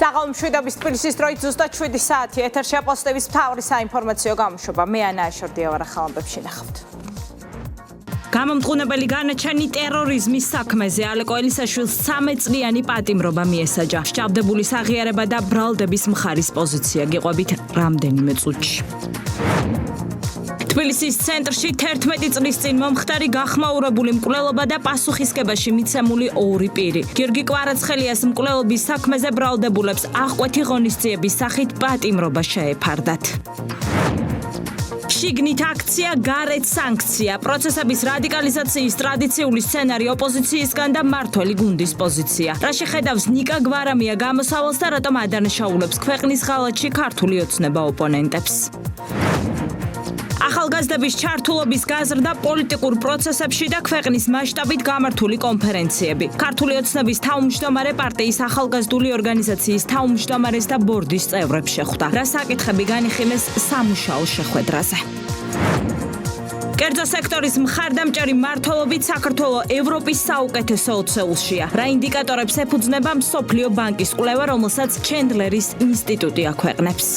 საღამომშვიდობის თბილისის დროით ზუსტად 7 საათი ეთერში აპოსტების მთავარი საინფორმაციო გამოშვება. მე ანა აშორდია ვარ, ახალამბებში ნახავთ. გამომტყუნებელი განაჩენი ტერორიზმის საქმეზე ალეკო ელისაშვილს 13 წლიანი პატიმრობა მიესაჯა. მსჯავრდებულის აღიარება და ბრალდების მხარის პოზიცია გიყვებით რამდენიმე წუთში. თბილისის ცენტრში 11 წლის წინ მომხდარი გახმაურებული მკვლელობა და პასუხისგებაში მიცემული ორი პირი. გიორგი კვარაცხელიას მკვლელობის საქმეზე ბრალდებულებს აღკვეთი ღონისძიების სახით პატიმრობა შეეფარდათ. შიგნით აქცია, გარეთ სანქცია. პროცესების რადიკალიზაციის ტრადიციული სცენარი ოპოზიციისგან და მმართველი გუნდის პოზიცია. რა შეხედავს ნიკა გვარამია გამოსავალს და რატომ ადანაშაულებს ქვეყნის ღალატში ქართული ოცნება ოპონენტებს. ახალგაზრდების ჩართულობის გაზრდა პოლიტიკურ პროცესებში და ქვეყნის მასშტაბით გამართული კონფერენციები. ქართული ოცნების თავმჯდომარე პარტიის ახალგაზრდული ორგანიზაციის თავმჯდომარეს და ბორდის წევრებს შეხვდა. რა საკითხები განიხილეს სამუშაო შეხვედრაზე. კერძო სექტორის მხარდამჭერი მმართველობით საქართველოს ევროპის საუკეთესო 20-შია. რა ინდიკატორებს ეფუძნება მსოფლიო ბანკის კვლევა, რომელსაც ჩენდლერის ინსტიტუტი აქვეყნებს.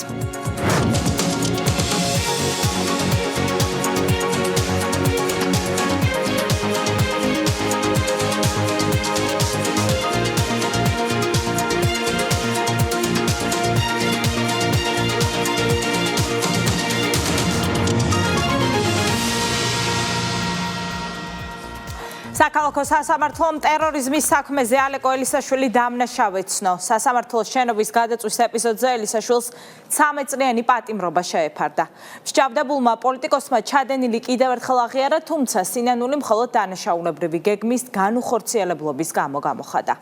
საქალაქო სასამართლომ ტერორიზმის საქმეზე ალეკო ელისაშვილი დამნაშავე ცნო. სასამართლოს შენობის გადაწვის ეპიზოდზე ელისაშვილს 13 წლიანი პატიმრობა შეეფარდა. მსჯავრდებულმა პოლიტიკოსმა ჩადენილი კიდევ ერთხელ აღიარა, თუმცა სინანული მხოლოდ დანაშაულებრივი გეგმის განუხორციელებლობის გამო გამოხატა.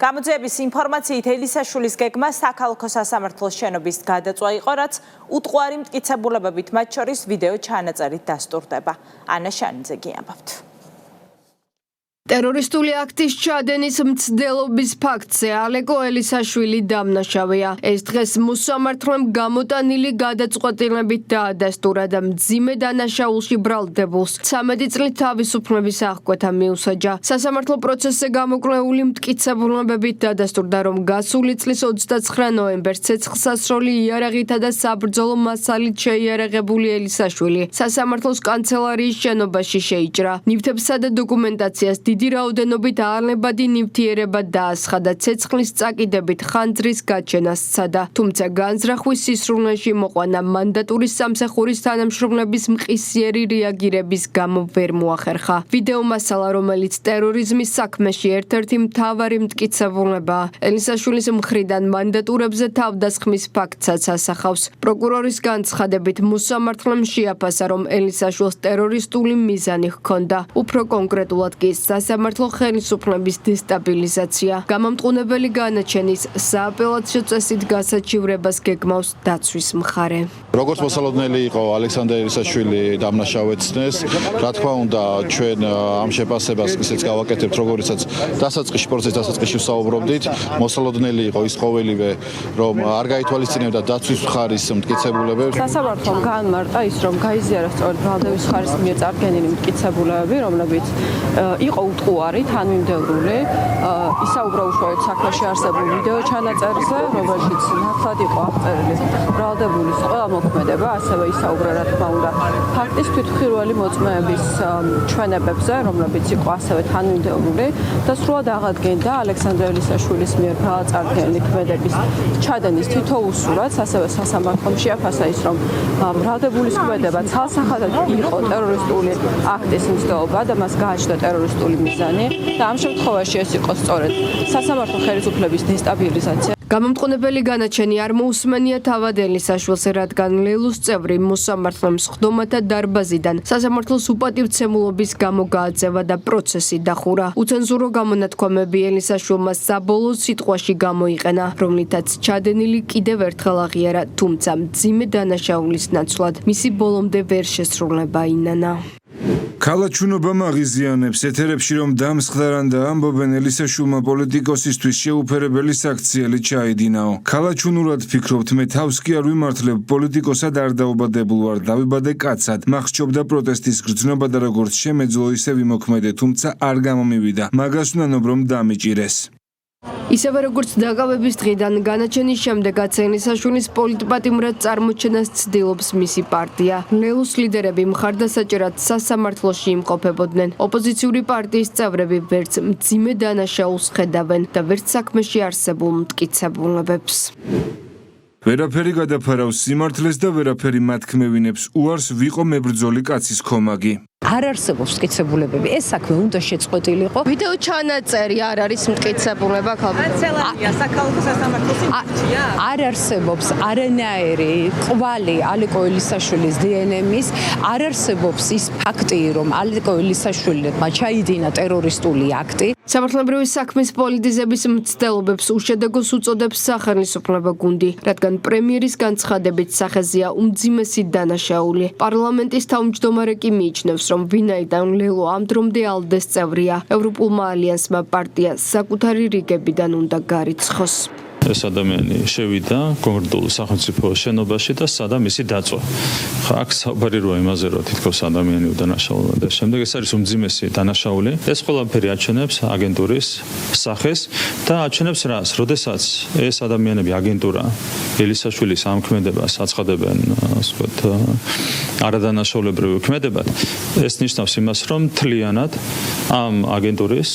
გამოძიების ინფორმაციით ელისაშვილის გეგმა საქალაქო სასამართლოს შენობის გადაწვა იყო, რაც უტყუარი მტკიცებულებებით მათ შორის ვიდეო ჩანაწერით დასტურდება. ანა შანიძე გიამბობთ. ტერორისტული აქტის ჩადენის მცდელობის ფაქტზე ალეკო ელისაშვილი დამნაშავეა. ეს დღეს მოსამართლემ გამოტანილი გადაწყვეტილებით დაადასტურა და მძიმე დანაშაულში ბრალდებულს 13 წლით თავისუფლების აღკვეთა მიუსაჯა. სასამართლო პროცესზე გამოკვლეული მტკიცებულებებით დაადასტურდა, რომ გასული წლის 29 ნოემბერს ცეცხლსასროლი იარაღითა და საბრძოლო მასალით შეიარაღებული ელისაშვილი სასამართლოს კანცელარიის შენობაში შეიჭრა. ნივთებსა და დოკუმენტაციას დიდი რაოდენობით არნებადი ნივთიერება დაასხადა, ცეცხლის წაკიდებით ხანძრის გაჩენას სცადა. თუმცა განზრახვის სისრულეში მოყვანა მანდატურის სამსახურის თანამშრომლების მყისიერი რეაგირების გამო ვერ მოახერხა. ვიდეო მასალა, რომელიც ტერორიზმის საქმეში ერთ-ერთი მთავარი მტკიცებულებაა, ელისაშვილის მხრიდან მანდატურებზე თავდასხმის ფაქტსაც ასახავს. პროკურორის განცხადებით მოსამართლემ შეაფასა, რომ ელისაშვილს ტერორისტული მიზანი ჰქონდა. უფრო კონკრეტულად კი სასამართლო ხელისუფლების დესტაბილიზაცია. გამომტყუნებელი განაჩენის სააპელაციო წესით გასაჩივრებას გეგმავს დაცვის მხარე. როგორც მოსალოდნელი იყო ალექსანდრე ელისაშვილი დამნაშავეცნეს, რა თქმა უნდა, ჩვენ ამ შეფასებას ისეც გავაკეთებთ, როგორიცაც დასაწყისში პროცესის დასაწყისში ვსაუბრობდით. მოსალოდნელი იყო ის ყოველივე, რომ არ გაითვალისწინებდა დაცვის მხარის მტკიცებულებებს. სასამართლომ გაანმარტა ის, რომ გაიზიარა სწორედ ბრალდების მხარის მიერ წარდგენილი მტკიცებულებები, რომლებიც იყო უტყუარი, თანმიმდევრული, ისაუბრა უშუალოდ საქმეში არსებულ ვიდეო ჩანაწერზე, რომელშიც ნათლად იყო აღწერილი ბრალდებულის ყველა მოქმედება, ასევე ისაუბრა, რა თქმა უნდა, ფაქტის თვითმხილველი მოწმეების ჩვენებებზე, რომლებიც იყო ასევე თანმიმდევრული და სრულად აღადგენდა ალექსანდრე ელისაშვილის მიერ ბრალწარდგენილი ქმედების ჩადენის თითოეულ სურათს, ასევე სასამართლომ შეაფასა ის, რომ ბრალდებულის ქმედება ცალსახადად იყო ტერორისტული აქტის მცდელობა და მას გააჩნდა ტერორისტული მიზანი და ამ შემთხვევაში ეს იყო სწორედ სასამართლო ხელისუფლების დესტაბილიზაცია. გამომტყუნებელი განაჩენი არ მოусმენია თავად ელისაშვილს, რადგან ლელუს წევრი მოსამართლემ სხდომათა დარბაზიდან სასამართლოს უპატივცემულობის გამო გააძევა და პროცესი დახურა. უცენზურო გამონათქვამები ელისაშვილმა საბოლოო სიტყვაში გამოიყენა, რომლითაც ჩადენილი კიდევ ერთხელ აღიარა, თუმცა მძიმე დანაშაულის ნაცვლად მისი ბოლომდე ვერ შესრულება ინანა. ქალაჩუნობა მაღიზიანებს ეთერებში რომ დამსხდარან და ამბობენ ელისაშვილმა პოლიტიკოსისთვის შეუფერებელი საქციელი ჩაიდინაო. ქალაჩუნურად ფიქრობთ, მე თავს კი არ ვიმართლებ, პოლიტიკოსად არ დაუბადებულ ვარ, დავიბადე კაცად. მახსჯობდა პროტესტის გრძნობა და როგორც შემეძლო ისე ვიმოქმედე, თუმცა არ გამომივიდა. მაგას ვნანობ რომ დამიჭირეს. ისევე როგორც დაკავების დღიდან განაჩენის შემდეგ აცენისაშვილის პოლიტპატიმრად წარმოჩენას ცდილობს მისი პარტია. ლელოს ლიდერები მხარდასაჭერად სასამართლოში იმყოფებოდნენ. ოპოზიციური პარტიის წევრები ვერც მძიმე დანაშაულს ხედავენ და ვერც საქმეში არსებულ მტკიცებულებებს. ვერაფერი გადაფარავს სიმართლეს და ვერაფერი მათქმევინებს უარს ვიყო მებრძოლი კაცის ხომაგი. არ არსებობს მტკიცებულებები. ეს საქმე უნდა შეწყვეტილიყო. ვიდეო ჩანაწერი არ არის მტკიცებულება კანცელარია საქალაქო სასამართლოს იმპიჩია? არ არსებობს არანაირი ყვალი ალეკო ელისაშვილის დნმ-ის, არ არსებობს ის ფაქტი, რომ ალეკო ელისაშვილმა ჩაიდინა ტერორისტული აქტი. სამართლებრივი საქმის პოლიტიზების მცდელობებს უშედეგოს უწოდებს სახელმწიფო გუნდი, რადგან პრემიერის განცხადებით სახეზეა უმძიმესი დანაშაული. პარლამენტის თავმჯდომარე კი მიიჩნევს, რომ ვინაიდან ლელო ამ დრომდე ალდეს წევრია, ევროპულმა ალიანსმა პარტია საკუთარი რიგებიდან უნდა გარიცხოს. ეს ადამიანი შევიდა კონკრეტულ სახელმწიფო შენობაში და სადა მისი დაწვა. აქ საუბარი როა იმაზე, რომ თითქოს ადამიანი უდანაშაულა და შემდეგ ეს არის უმძიმესი დანაშაული. ეს ყველაფერი აჩვენებს აგენტურის სახეს და აჩვენებს რას, როდესაც ეს ადამიანები აგენტურა ელისაშვილის ამქმედებას აცხადებენ, ასე ვთქვათ, არადანაშაულებრივ ქმედებად, ეს ნიშნავს იმას, რომ თლიანად ამ აგენტურის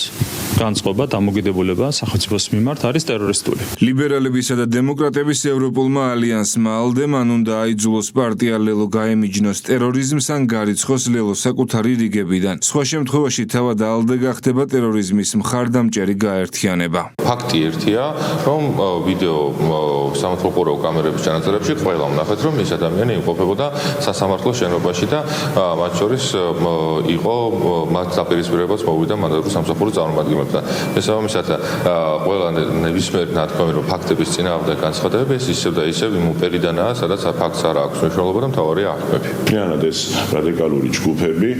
განწყობა დამოკიდებულება სახელმწიფოს მიმართ არის ტერორისტული. ლიბერალებისა და დემოკრატების ევროპულმა ალიანსმა ალდემ ან უნდა აიძულოს პარტია ლელო გაემიჯნოს ტერორიზმს ან გარიცხოს ლელო საკუთარი რიგებიდან. სხვა შემთხვევაში თავად ალდე გახდება ტერორიზმის მხარდამჭერი გაერთიანება. ფაქტი ერთია, რომ ვიდეო სამართლოყურო კამერების ჩანაწერებში ყველა ვნახეთ, რომ ეს ადამიანი იმყოფებოდა სასამართლოს შენობაში და მათ შორის იყო მათ დაპირისპირებაც მოვიდა მანდატური სამსახურის წარმომადგენლებთან. შესაბამისად, ყველა ნებისმიერ ნათქვამი, რომ ფაქტების წინააღმდეგ განცხადება, ეს ისევ და ისევ იმ ოპერიდანაა, სადაც ფაქტს არ აქვს მნიშვნელობა და მთავარია აღქმები. მთლიანად ეს რადიკალური ჯგუფები,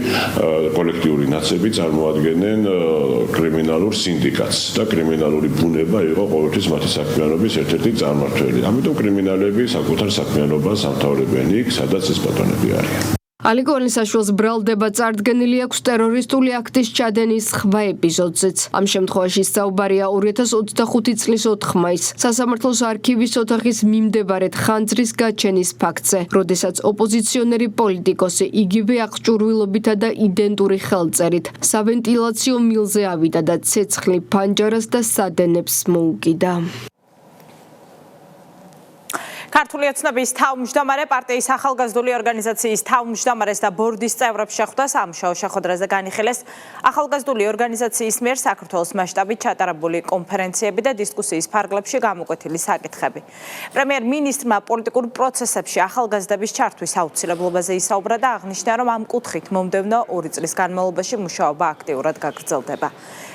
კოლექტიური ნაცები წარმოადგენენ კრიმინალურ სინდიკატს და კრიმინალური ბუნება იყო ყოველთვის მათი საქმიანობის ერთ-ერთი წარმმართველი. ამიტომ კრიმინალები საკუთარ საქმიანობას ამთავრებენ იქ, სადაც ეს ბატონები არიან. ალეკო ელისაშვილს ბრალდება წარდგენილი აქვს ტერორისტული აქტის ჩადენის სხვა ეპიზოდზეც. ამ შემთხვევაში საუბარია 2025 წლის 4 მაისს სასამართლოს არქივის ოთახის მიმდებარედ ხანძრის გაჩენის ფაქტზე, როდესაც ოპოზიციონერი პოლიტიკოსი იგივე აღჭურვილობითა და იდენტური ხელწერით სავენტილაციო მილზე ავიდა და ცეცხლი ფანჯარას და სადენებს მოუკიდა. ქართული ოცნების თავმჯდომარე პარტიის ახალგაზრდული ორგანიზაციის თავმჯდომარეს და ბორდის წევრებს შეხვდა სამუშაო შეხვედრაზე განიხილეს ახალგაზრდული ორგანიზაციის მიერ საქართველოს მასშტაბით ჩატარებული კონფერენციები და დისკუსიის ფარგლებში გამოკვეთილი საკითხები. პრემიერ-მინისტრმა პოლიტიკურ პროცესებში ახალგაზრდების ჩართვის აუცილებლობაზე ისაუბრა და აღნიშნა, რომ ამ კუთხით მომდევნო 2 წლის განმავლობაში მუშაობა აქტიურად გაგრძელდება.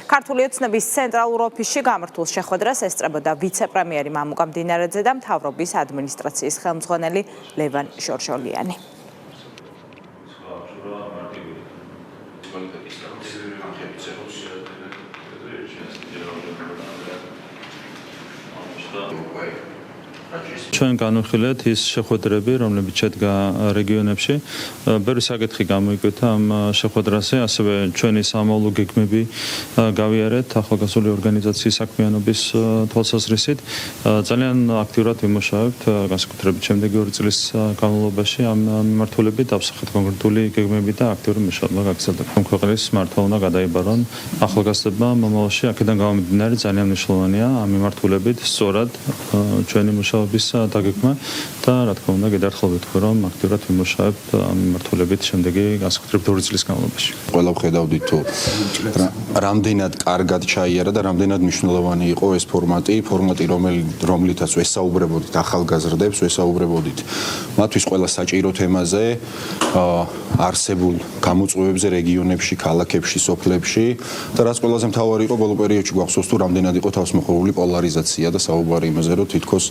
ქართული ოცნების ცენტრალურ ოფისში გამართულ შეხვედრას ესწრებოდა ვიცე-პრემიერი მამუკა მდინარეძე და მთავრობის ადმინისტრაციის ხელმძღვანელი ლევან ჟორჟოლიანი. ჩვენ განვიხილეთ ის შეხვედრები, რომლებიც შედგა რეგიონებში. ბევრი საკითხი გამოიკვეთა ამ შეხვედრაზე, ასევე ჩვენი სამოვლო გეგმები გავიარეთ ახალგაზრდული ორგანიზაციის საქმიანობის თვალსაზრისით. ძალიან აქტიურად ვიმუშავებთ, განსაკუთრებით შემდეგი 2 წლის განმავლობაში ამ მიმართულებით დავსახეთ კონკრეტული გეგმები და აქტიური მუშაობა გაგრძელდება. ქვეყნის მართვა უნდა გადაიბარონ ახალგაზრდებმა მომავალში. აქედან გამომდინარე ძალიან მნიშვნელოვანია ამ მიმართულებით სწორად ჩვენი მუშაობის დაგეგმა და რა თქმა უნდა გედარხელ ვეთქვი, რომ აქტიურად ვიმუშავებთ ამ მიმართულებით შემდეგი განსაკუთრებით 2 წლის განმავლობაში. ყველა ვხედავდით თუ რამდენად კარგად ჩაიარა და რამდენად მნიშვნელოვანი იყო ეს ფორმატი, რომლითაც ვესაუბრებოდით ახალგაზრდებს, ვესაუბრებოდით მათთვის ყველა საჭირო თემაზე, არსებულ გამოწვევებზე რეგიონებში, ქალაქებში, სოფლებში და რაც ყველაზე მთავარი იყო ბოლო პერიოდში გვახსოვს თუ რამდენად იყო თავსმოხვეული პოლარიზაცია და საუბარი იმაზე, რომ თითქოს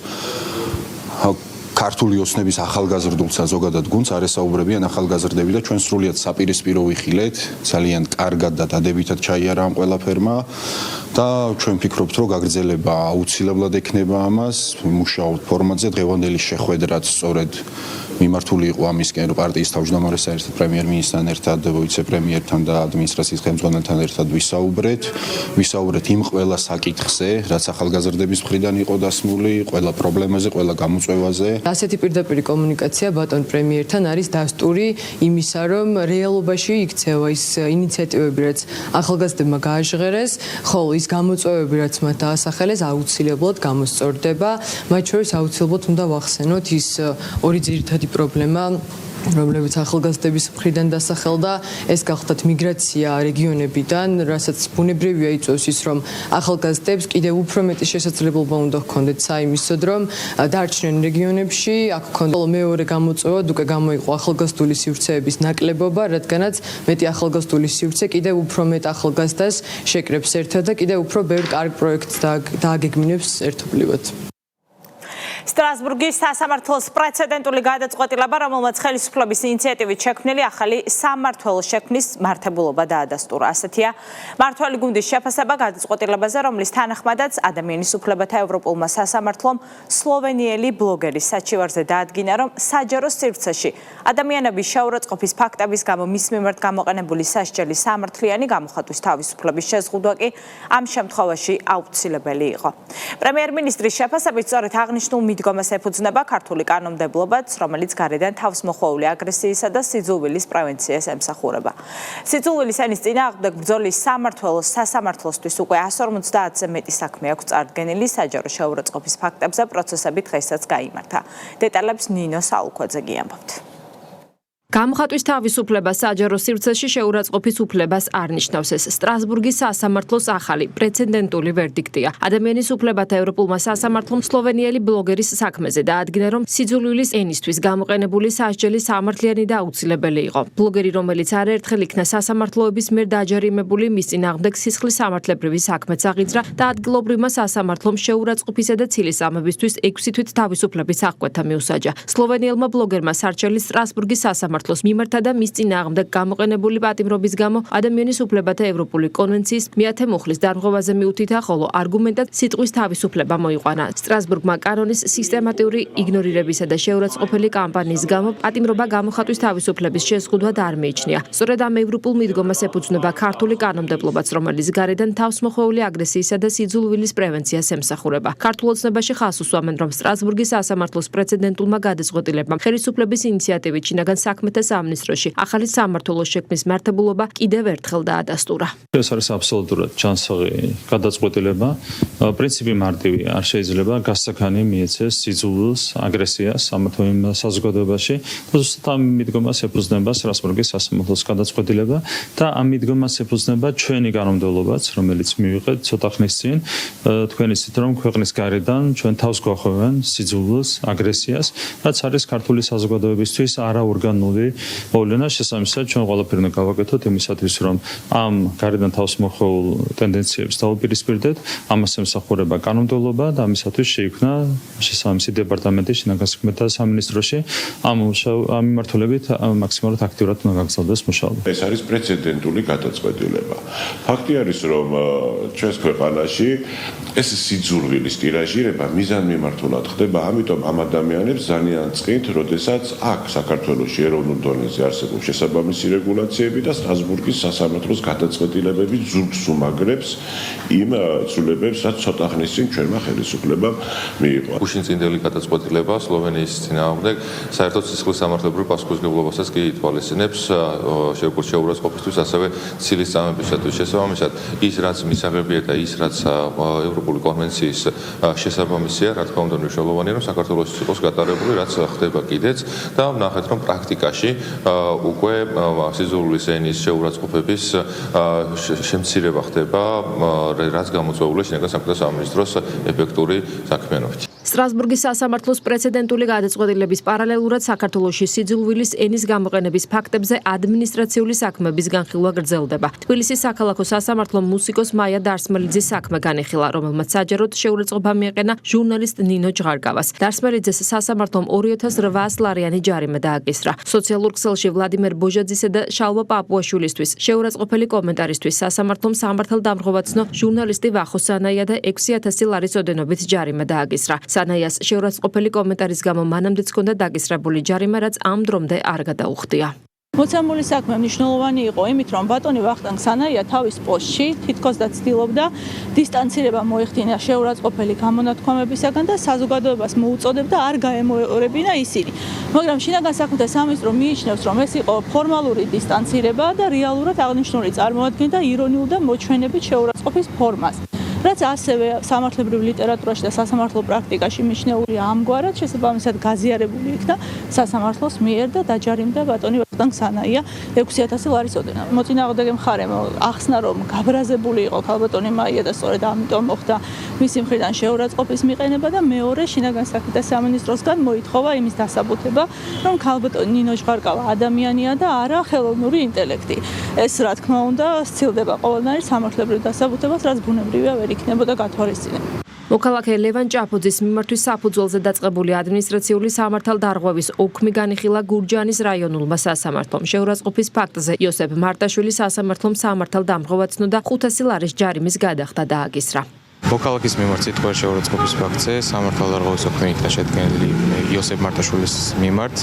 ქართული ოცნების ახალგაზრდულსა ზოგადად გუნდს არ ესაუბრებიან ახალგაზრდები და ჩვენ სრულიად საპირისპირო ვიხილეთ, ძალიან კარგად და დადებითად ჩაიარა ამ ყველაფერმა და ჩვენ ვფიქრობთ, რომ გაგრძელება აუცილებლად ექნება ამას, მუშაობთ ფორმატზე, დღევანდელი შეხვედრაც სწორედ მიმართული იყო ამისკენ, რომ პარტიის თავმჯდომარეს საერთოდ პრემიერ-მინისტრთან ერთად, ვიცე-პრემიერთან და ადმინისტრაციის ხელმძღვანელთან ერთად ვისაუბრეთ იმ ყველა საკითხზე, რაც ახალგაზრდების მხრიდან იყო დასმული, ყველა პრობლემაზე, ყველა გამოწვევაზე. ასეთი პირდაპირი კომუნიკაცია ბატონ პრემიერთან არის დასტური იმისა, რომ რეალობაში იქცევა ის ინიციატივები, რაც ახალგაზრდებმა გააჟღერეს, ხოლო ის გამოწვევები, რაც მათ დაასახელეს, აუცილებლად გამოსწორდება. მათ შორის აუცილებლად უნდა ვახსენოთ ის ორი ძირითადი პრობლემა, რომლებიც ახალგაზრდების მხრიდან დასახელდა, ეს გახლდათ მიგრაცია რეგიონებიდან, რასაც ბუნებრივია იწვევს ის, რომ ახალგაზრდებს კიდევ უფრო მეტი შესაძლებლობა უნდა ჰქონდეთ საიმისოდ, რომ დარჩნენ რეგიონებში, აქ ჰქონდეთ მეორე გამოწვევად უკვე გამოიყო ახალგაზრდული სივრცეების ნაკლებობა, რადგანაც მეტი ახალგაზრდული სივრცე კიდევ უფრო მეტ ახალგაზრდას შეკრებს ერთად და კიდევ უფრო ბევრ კარგ პროექტს დააგეგმინებს ერთობლივად. სტრასბურგის სასამართლოს პრეცედენტული გადაწყვეტილება, რომელმაც ხელისუფლების ინიციატივით შექმნილი ახალი სამმართველოს შექმნის მართებულობა დაადასტურა. ასეთია მართველი გუნდის შეფასება გადაწყვეტილებაზე, რომლის თანახმადაც ადამიანის უფლებათა ევროპულმა სასამართლომ სლოვენიელი ბლოგერის საჩივარზე დაადგინა, რომ საჯარო სივრცეში ადამიანების შეურაცხყოფის ფაქტების გამო მის მიმართ გამოყენებული სასჯელი სამართლიანი გამოხატვის თავისუფლების შეზღუდვა კი ამ შემთხვევაში აუცილებელი იყო. პრემიერ-მინისტრის შეფასებით სწორედ აღნიშნულ მიდგომას ეფუძნება ქართული კანონმდებლობაც, რომელიც გარედან თავს მოხვეული აგრესიისა და სიძულვილის პრევენციას ემსახურება. სიძულვილის ენის წინააღმდეგ ბრძოლის სასამართლოსთვის უკვე 150-ზე მეტი საქმე აქვს წარდგენილი საჯარო შეურაცხყოფის ფაქტებზე პროცესები დღესაც გაიმართა. დეტალებს ნინო საულქვაძე გიამბობთ. გამოხატვის თავისუფლება საჯარო სივრცეში შეურაცხყოფის უფლებას არ ნიშნავს. ეს სტრასბურგის სასამართლოს ახალი პრეცედენტული ვერდიქტია. ადამიანის უფლებათა ევროპულმა სასამართლომ სლოვენიელი ბლოგერის საქმეზე დაადგინა, რომ სიძულვილის ენისთვის გამოყენებული სასჯელი სამართლიანი და აუცილებელი იყო. ბლოგერი, რომელიც არაერთხელ იქნა სასამართლოების მიერ დაჯარიმებული, მის წინააღმდეგ სისხლის სამართლებრივი საქმეც აღიძრა და ადგილობრივმა სასამართლომ შეურაცხყოფისა და ცილისამებისთვის 6 თვით თავისუფლების აღკვეთა მიუსაჯა. სლოვენიელმა ბლოგერმა სარჩელი სტრასბურგის სასამართლოს მიმართა და მის წინააღმდეგ გამოყენებული პატიმრობის გამო ადამიანის უფლებათა ევროპული კონვენციის მეათე მუხლის დარღვევაზე მიუთითა, ხოლო არგუმენტად სიტყვის თავისუფლება მოიყვანა. სტრასბურგმა კანონის სისტემატიური იგნორირებისა და შეურაცხყოფელი კამპანიის გამო პატიმრობა გამოხატვის თავისუფლების შეზღუდვად არ მიიჩნია. სწორედ ამ ევროპულ მიდგომას ეფუძნება ქართული კანონმდებლობაც, რომელიც გარედან თავს მოხვეული აგრესიისა და სიძულვილის პრევენციას ემსახურება. ქართულ ოცნებაში ხაზს უსვამენ, რომ სტრასბურგის სასამართლოს პრეცედენტულმა გადაწყვეტილებამ ხელისუფლების ინიციატივით შინაგან საქმეთა სამინისტროში ახალი სამმართველოს შექმნის მართებულობა კიდევ ერთხელ დაადასტურა. ეს არის აბსოლუტურად ჩანსაღი გადაწყვეტილება. პრინციპი მარტივია, არ შეიძლება გასცაკანი მიეცეს სიძულვილს, აგრესიას სამართლებრივ საზოგადოებაში. ზუსტად ამ მიდგომას ეფუძნება სტრასბურგის სასამართლოს გადაწყვეტილება და ამ მიდგომას ეფუძნება ჩვენი კანონმდებლობაც, რომელიც მივიღეთ ცოტა ხნის წინ. თქვენ იცით, რომ ქვეყნის გარედან ჩვენ თავს გვახვევენ სიძულვილს, აგრესიას, რაც არის ქართული საზოგადოებისთვის არაორგანული მოვლენა. შესაბამისად, ჩვენ ყველაფერი უნდა გავაკეთოთ იმისათვის, რომ ამ გარედან თავს მოხვეულ ტენდენციებს დავუპირისპირდეთ. ამას ემსახურება კანონმდებლობა და ამისათვის შეიქმნა შესაბამისი დეპარტამენტი შინაგან საქმეთა სამინისტროში. ამ მიმართულებით მაქსიმალურად აქტიურად უნდა გაგრძელდეს მუშაობა. ეს არის პრეცედენტული გადაწყვეტილება. ფაქტი არის, რომ ჩვენს ქვეყანაში ეს სიძულვილის ტირაჟირება მიზანმიმართულად ხდება, ამიტომ ამ ადამიანებს ძალიან წყინთ, როდესაც აქ საქართველოში ეროვნულ დონეზე არსებობს შესაბამისი რეგულაციები და სტრასბურგის სასამართლოს გადაწყვეტილებები ზურგს უმაგრებს იმ ცვლილებებს, რაც ცოტა ხნის წინ ჩვენმა ხელისუფლებამ მიიღო. უშინწინდელი გადაწყვეტილება სლოვენიის წინააღმდეგ საერთოდ სისხლის სამართლებრივ პასუხისმგებლობასაც კი ითვალისწინებს შეურაცხყოფისთვის, ასევე ცილისწამებისათვის. შესაბამისად, ის რაც მისაღებია და ის რაც ევროპული კონვენციის შესაბამისია, რა თქმა უნდა მნიშვნელოვანია, რომ საქართველოს იყოს გატარებული, რაც ხდება კიდეც და ვნახეთ, რომ პრაქტიკაში უკვე სიძულვილის ენის შეურაცხყოფების შემცირება ხდება, რაც გამოწვეულია შინაგან საქმეთა სამინისტროს ეფექტური საქმიანობით. სტრასბურგის სასამართლოს პრეცედენტული გადაწყვეტილების პარალელურად საქართველოში სიძულვილის ენის გამოყენების ფაქტებზე ადმინისტრაციული საქმეების განხილვა გრძელდება. თბილისის საქალაქო სასამართლომ მუსიკოს მაია დარსმელიძის საქმე განიხილა, რომელმაც საჯაროდ შეურაცხყოფა მიეყენა ჟურნალისტ ნინო ჯღარგავას. დარსმელიძეს სასამართლომ 2800 ლარიანი ჯარიმა დააკისრა. სოციალურ ქსელში ვლადიმერ ბოჟაძისა და შალვა პაპუაშვილისთვის შეურაცხყოფელი კომენტარისთვის სასამართლომ სამართალდამხმოვაცნო ჟურნალისტი ვახო სანაია და 6000 ლარის ოდენობით ჯარიმა დააკისრა. სანაიას შეურაცხყოფელი კომენტარის გამო მანამდეც ჰქონდა დაკისრებული ჯარიმა, რაც ამ დრომდე არ გადაუხდია. მოცემული საქმე მნიშვნელოვანი იყო იმით, რომ ბატონი ვახტანგ სანაია თავის პოსტში თითქოს და ცდილობდა დისტანცირება მოეხდინა შეურაცხყოფელი გამონათქვამებისაგან და საზოგადოებას მოუწოდებდა არ გაემეორებინა ისინი. მაგრამ შინაგან საქმეთა სამინისტრო მიიჩნევს, რომ ეს იყო ფორმალური დისტანცირება და რეალურად აღნიშნული წარმოადგენდა ირონიულ და მოჩვენებით შეურაცხყოფის ფორმას. რაც ასევე სამართლებრივ ლიტერატურაში და სასამართლო პრაქტიკაში მიჩნეულია ამგვარად, შესაბამისად გაზიარებული იქნა სასამართლოს მიერ და დაჯარიმდა ბატონი ვახტანგ სანაია 6000 ლარის ოდენობით. მოწინააღმდეგე მხარემ ახსნა, რომ გაბრაზებული იყო ქალბატონი მაია და სწორედ ამიტომ მოხდა მისი მხრიდან შეურაცხყოფის მიყენება და მეორე შინაგან საქმეთა სამინისტროსგან მოითხოვა იმის დასაბუთება, რომ ქალბატონი ნინო ჟღარგავა ადამიანია და არა ხელოვნური ინტელექტი. ეს რა თქმა უნდა სცილდება ყოველნაირ სამართლებრივ დასაბუთებას, რაც ბუნებრივია ვერ იქნებოდა გათვალისწინებული. მოქალაქე ლევან ჭაფოძის მიმართვის საფუძველზე დაწყებული ადმინისტრაციული სამართალდარღვევის ოქმი განიხილა გურჯაანის რაიონულმა სასამართლომ. შეურაცხყოფის ფაქტზე იოსებ მარტაშვილი სასამართლომ სამართალდამხმოვაცნო და 500 ლარის ჯარიმის გადახდა დააკისრა. მოქალაქის მიმართ სიტყვიერ შეურაცხყოფის ფაქტზე სამართალდარღვევის ოქმი იქნა შედგენილი იოსებ მარტაშვილის მიმართ.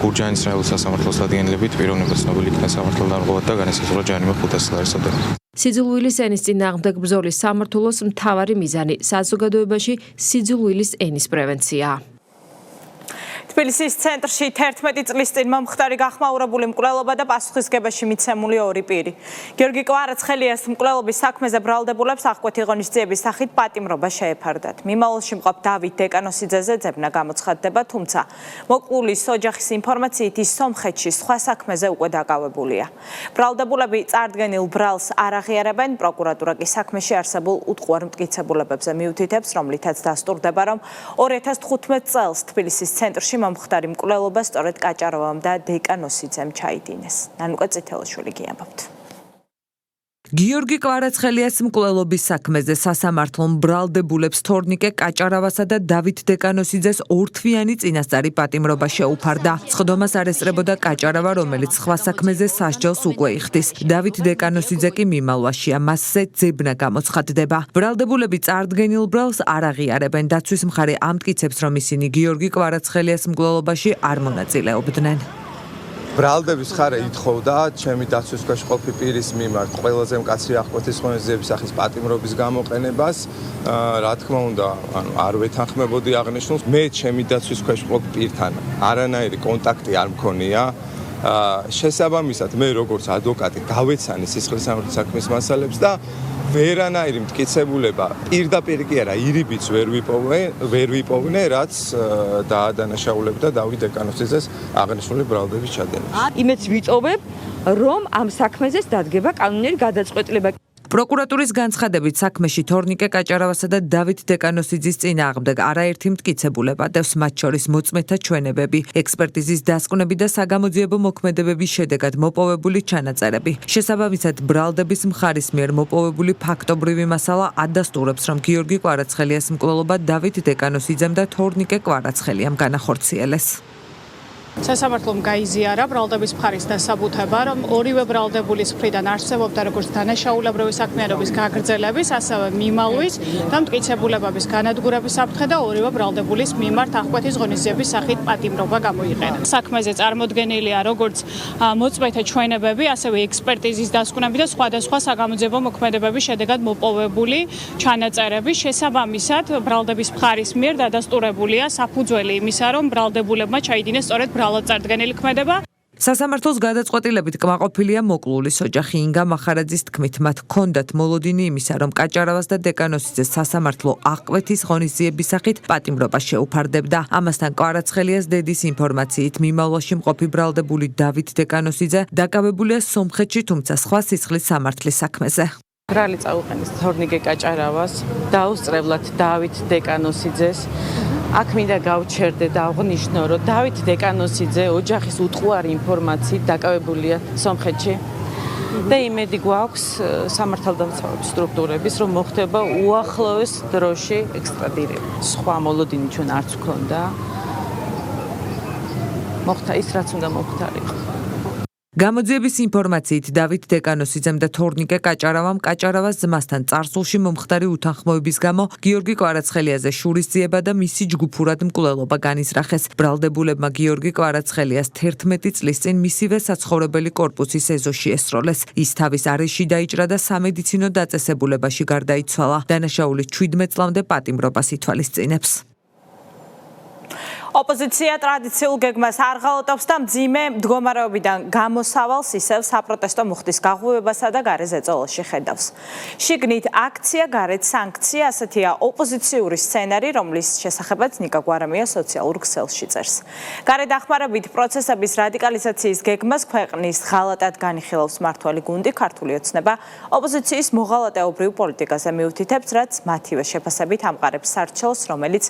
გურჯაანის რაიონულ სასამართლოს დადგენილებით პიროვნება ცნობილი იქნა სამართალდამხმოვად და განისაზღვრა ჯარიმა 500 ლარის ოდენობით. სიძულვილის ენის წინააღმდეგ ბრძოლის სამმართველოს მთავარი მიზანი საზოგადოებაში სიძულვილის ენის პრევენციაა. თბილისის ცენტრში 11 წლის წინ მომხდარი გახმაურებული მკვლელობა და პასუხისგებაში მიცემული ორი პირი. გიორგი კვარაცხელიას მკვლელობის საქმეზე ბრალდებულებს აღკვეთი ღონისძიების სახით პატიმრობა შეეფარდათ. მიმავალში მყოფ დავით დეკანოსიძეზე ძებნა გამოცხადდება, თუმცა მოკლულის ოჯახის ინფორმაციით ის სომხეთში სხვა საქმეზე უკვე დაკავებულია. ბრალდებულები წარდგენილ ბრალს არ აღიარებენ, პროკურატურა კი საქმეში არსებულ უტყუარ მტკიცებულებებზე მიუთითებს, რომლითაც დასტურდება, რომ 2015 წელს თბილისის ცენტრში მომხდარი მკვლელობა სწორედ კაჭარავამ და დეკანოსიძემ ჩაიდინეს. ნანუკა წითელაშვილი გიამბობთ. გიორგი კვარაცხელიას მკვლელობის საქმეზე სასამართლომ ბრალდებულებს თორნიკე კაჭარავასა და დავით დეკანოსიძეს ორთვიანი წინასწარი პატიმრობა შეუფარდა. სხდომას არ ესწრებოდა კაჭარავა, რომელიც სხვა საქმეზე სასჯელს უკვე იხდის. დავით დეკანოსიძე კი მიმალვაშია, მასზე ძებნა გამოცხადდება. ბრალდებულები წარდგენილ ბრალს არ აღიარებენ. დაცვის მხარე ამტკიცებს, რომ ისინი გიორგი კვარაცხელიას მკვლელობაში არ მონაწილეობდნენ. ბრალდების ხარე ითხოვდა ჩემი დაცვის ქვეშ ყოფი პირის მიმართ ყველაზე მკაცრი აღკვეთის ღონისძიების სახის პატიმრობის გამოყენებას. რა თქმა უნდა, არ ვეთანხმებოდი აღნიშნულს. მე ჩემი დაცვის ქვეშ ყოფ პირთან არანაირი კონტაქტი არ მქონია. შესაბამისად, მე როგორც ადვოკატი გავეცანი სისხლის სამართლის საქმის მასალებს და ვერანაირი მტკიცებულება პირდაპირ კი არა ირიბიც ვერ ვიპოვნე, რაც დაადანაშაულებდა დავით დეკანოსიძეს აღნიშნული ბრალდების ჩადენას. იმედს ვიწოვებ, რომ ამ საქმეზე დადგება კანონიერი გადაწყვეტილება. პროკურატურის განცხადებით საქმეში თორნიკე კაჭარავასა და დავით დეკანოსიძის წინააღმდეგ არაერთი მტკიცებულება დევს, მათ შორის მოწმეთა ჩვენებები, ექსპერტიზის დასკვნები და საგამოძიებო მოქმედებების შედეგად მოპოვებული ჩანაწერები. შესაბამისად, ბრალდების მხარის მიერ მოპოვებული ფაქტობრივი მასალა ადასტურებს, რომ გიორგი კვარაცხელიას მკვლელობა დავით დეკანოსიძემ და თორნიკე კვარაცხელიამ განახორციელეს. სასამართლომ გაიზიარა ბრალდების მხარის დასაბუთება, რომ ორივე ბრალდებულის მხრიდან არსებობდა როგორც დანაშაულებრივი საქმიანობის გაგრძელების, ასევე მიმალვის და მტკიცებულებების განადგურების საფრთხე და ორივე ბრალდებულის მიმართ აღკვეთის ღონისძიების სახით პატიმრობა გამოიყენა. საქმეზე წარმოდგენილია როგორც მოწმეთა ჩვენებები, ასევე ექსპერტიზის დასკვნები და სხვადასხვა საგამოძიებო მოქმედებების შედეგად მოპოვებული ჩანაწერები. შესაბამისად, ბრალდების მხარის მიერ დადასტურებულია საფუძველი იმისა, რომ ბრალდებულებმა ჩაიდინეს სწორედ ბრალად წარდგენილი ქმედება. სასამართლოს გადაწყვეტილებით კმაყოფილია მოკლულის ოჯახი. ინგა მახარაძის თქმით, მათ ჰქონდათ მოლოდინი იმისა, რომ კაჭარავას და დეკანოსიძეს სასამართლო აღკვეთის ღონისძიების სახით პატიმრობა შეუფარდებდა. ამასთან კვარაცხელიას დედის ინფორმაციით მიმავლაში მყოფი ბრალდებული დავით დეკანოსიძე დაკავებულია სომხეთში, თუმცა სხვა სისხლის სამართლის საქმეზე. ბრალი წაუყენეს თორნიკე კაჭარავას, დაუსწრებლად დავით დეკანოსიძეს. აქ მინდა გავჩერდე და აღვნიშნო, რომ დავით დეკანოსიძე ოჯახის უტყუარი ინფორმაციით დაკავებულია სომხეთში. და იმედი გვაქვს სამართალდამცავი სტრუქტურების, რომ მოხდება უახლოეს დროში ექსტრადირება. სხვა მოლოდინი ჩვენ არც გვქონდა. მოხდა ის, რაც უნდა მოხდარიყო. გამოძიების ინფორმაციით დავით დეკანოსიძემ და თორნიკე კაჭარავამ კაჭარავას ძმასთან წარსულში მომხდარი უთანხმოების გამო გიორგი კვარაცხელიაზე შურისძიება და მისი ჯგუფურად მკვლელობა განიზრახეს. ბრალდებულებმა გიორგი კვარაცხელიას 11 წლის წინ მისივე საცხოვრებელი კორპუსის ეზოში ესროლეს. ის თავის არეში დაიჭრა და სამედიცინო დაწესებულებაში გარდაიცვალა. დანაშაული 17 წლამდე პატიმრობას ითვალისწინებს. ოპოზიცია ტრადიციულ გეგმას არ ღალატობს და მძიმე მდგომარეობიდან გამოსავალს ისევ საპროტესტო მუხტის გაღვივებასა და გარე ზეწოლაში ხედავს. შიგნით აქცია, გარეთ სანქცია, ასეთია ოპოზიციური სცენარი, რომლის შესახებაც ნიკა გვარამია სოციალურ ქსელში წერს. გარე დახმარებით პროცესების რადიკალიზაციის გეგმას ქვეყნის ღალატად განიხილავს მმართველი გუნდი ქართული ოცნება. ოპოზიციის მოღალატეობრივ პოლიტიკაზე მიუთითებს, რაც მათივე შეფასებით ამყარებს სარჩელს, რომელიც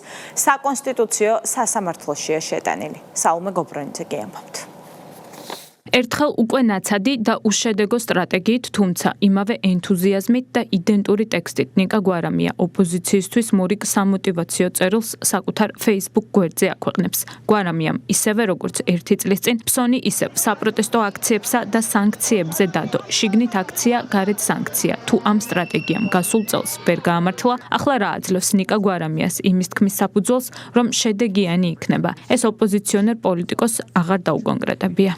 საკონსტიტუციო სასამართლოშია შეტანილი. საუმე გობრონიძე კი ამბობთ. ერთხელ უკვე ნაცადი და უშედეგო სტრატეგიით, თუმცა იმავე ენთუზიაზმით და იდენტური ტექსტით ნიკა გვარამია ოპოზიციისთვის მორიგ სამოტივაციო წერილს საკუთარ Facebook გვერდზე აქვეყნებს. გვარამიამ ისევე როგორც 1 წლის წინ ფსონი ისევ საპროტესტო აქციებსა და სანქციებზე დადო. შიგნით აქცია, გარეთ სანქცია. თუ ამ სტრატეგიამ გასულ წელს ვერ გაამართლა, ახლა რა აძლევს ნიკა გვარამიას იმის თქმის საფუძველს, რომ შედეგიანი იქნება. ეს ოპოზიციონერ პოლიტიკოს აღარ დაუკონკრეტებია.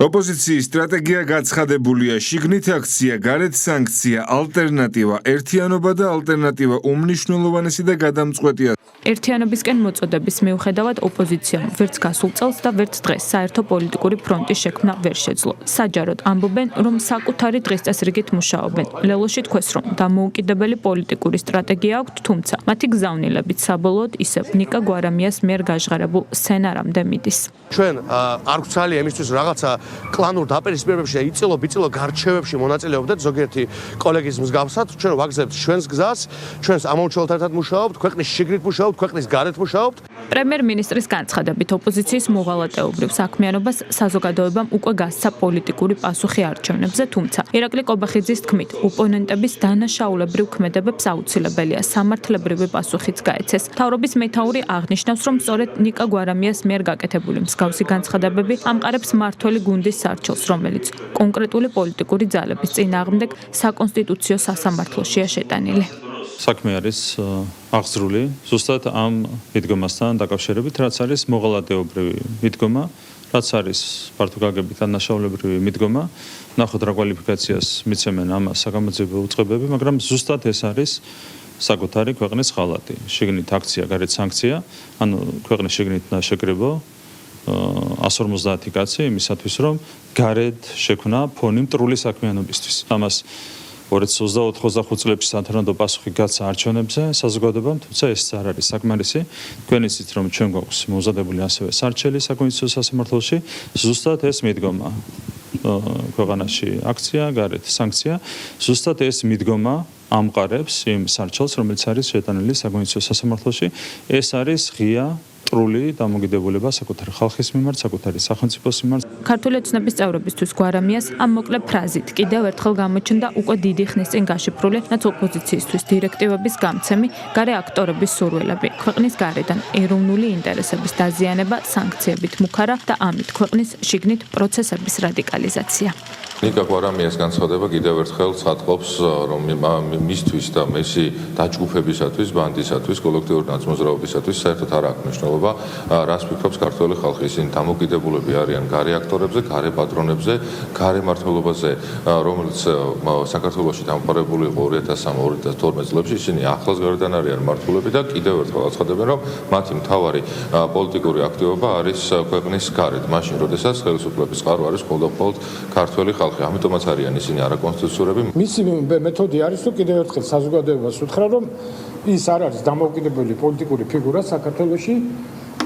ოპოზიციის სტრატეგია გაცხადებულია, შიგნით აქცია, გარეთ სანქცია, ალტერნატივა, ერთიანობა და ალტერნატივა უმნიშვნელოვანესი და გადამწყვეტია. ერთიანობისკენ მოწოდების მიუხედავად ოპოზიციამ ვერც გასულ წელს და ვერც დღეს საერთო პოლიტიკური ფრონტის შექმნა ვერ შეძლო. საჯაროდ ამბობენ, რომ საკუთარი დღის წესრიგით მუშაობენ. ლელოში თქვეს, რომ დამოუკიდებელი პოლიტიკური სტრატეგია აქვთ, თუმცა მათი გზავნილებიც საბოლოოდ ისევ ნიკა გვარამიას მიერ გაჟღერებულ სცენარამდე მიდის. ჩვენ არ გვცალია იმისთვის რაღაცა კლანურ დაპირისპირებებში და იწილო გარჩევებში მონაწილეობდეთ ზოგიერთი კოლეგის მსგავსად. ჩვენ ვაგზავნებთ ჩვენს გზას, ჩვენს ამომრჩეველთან ერთად მუშაობთ, ქვეყნის შიგნით მუშაობთ, ქვეყნის გარეთ მუშაობთ. პრემიერ-მინისტრის განცხადებით ოპოზიციის მოღალატეობრივ საქმიანობას საზოგადოებამ უკვე გასცა პოლიტიკური პასუხი არჩევნებზე, თუმცა ირაკლი კობახიძის თქმით, ოპონენტების დანაშაულებრივ ქმედებებს აუცილებელია სამართლებრივი პასუხიც გაეცეს. მთავრობის მეთაური აღნიშნავს, რომ სწორედ ნიკა გვარამიას მიერ გაკეთებული მსგავსი განცხადებები ამყარებს მმართველი გუნდის სარჩელს, რომელიც კონკრეტული პოლიტიკური ძალების წინააღმდეგ საკონსტიტუციო სასამართლოშია შეტანილი. საქმე არის აღზრული ზუსტად ამ მიდგომასთან დაკავშირებით, რაც არის მოღალატეობრივი მიდგომა, რაც არის ფართოგაგებით დანაშაულებრივი მიდგომა. ნახოთ რა კვალიფიკაციას მიცემენ ამას საგამოძიებო უწყებები, მაგრამ ზუსტად ეს არის საკუთარი ქვეყნის ღალატი. შიგნით აქცია, გარეთ სანქცია, ანუ ქვეყნის შიგნით შეკრებო 150 კაცი იმისათვის, რომ გარეთ შექმნა ფონი მტრული საქმიანობისთვის. ამას 2024 წლებში სათანადო პასუხი გაცა არჩევნებზე საზოგადოებამ, თუმცა ეს არ არის საკმარისი. თქვენ იცით, რომ ჩვენ გვაქვს მომზადებული ასევე სარჩელი საკონსტიტუციო სასამართლოში, ზუსტად ეს მიდგომა ქვეყანაში აქცია, გარეთ სანქცია, ზუსტად ეს მიდგომა ამყარებს იმ სარჩელს, რომელიც არის შეტანილი საკონსტიტუციო სასამართლოში. ეს არის ღია ტრული დამოკიდებულება საკუთარი ხალხის მიმართ, საკუთარი სახელმწიფოს მიმართ. ქართული ოცნების წევრებისთვის გვარამიას ამ მოკლე ფრაზით კიდევ ერთხელ გამოჩნდა უკვე დიდი ხნის წინ გაშიფრული ნაცოპოზიციისთვის დირექტივების გამცემი, გარე აქტორების სურვილები, ქვეყნის გარედან ეროვნული ინტერესების დაზიანება, სანქციებით მუქარა და ამით ქვეყნის შიგნით პროცესების რადიკალიზაცია. ნიკა გვარამიას განცხადება კიდევ ერთხელ ცხადყოფს, რომ მისთვის და მისი დაჯგუფებისათვის, ბანდისათვის, კოლექტიური ნაწმოძრაობისათვის საერთოდ არ აქვს მნიშვნელობა, რას ფიქრობს ქართველი ხალხი. ისინი დამოკიდებულები არიან გარე აქტორებზე, გარე პატრონებზე, გარე მმართველობაზე, რომელიც საქართველოში დამყარებული იყო 2003-2012 წლებში. ისინი ახლოს გარედან არიან მმართველები და კიდევ ერთხელ აცხადებენ, რომ მათი მთავარი პოლიტიკური აქტივობა არის ქვეყნის გარეთ, მაშინ, როდესაც ხელისუფლების წყარო არის მხოლოდ ქართველი ხალხი. ამიტომაც არიან ისინი არაკონსტიტუციურები. მისი მეთოდი არის, რომ კიდევ ერთხელ საზოგადოებას უთხრა, რომ ის არ არის დამოუკიდებელი პოლიტიკური ფიგურა საქართველოში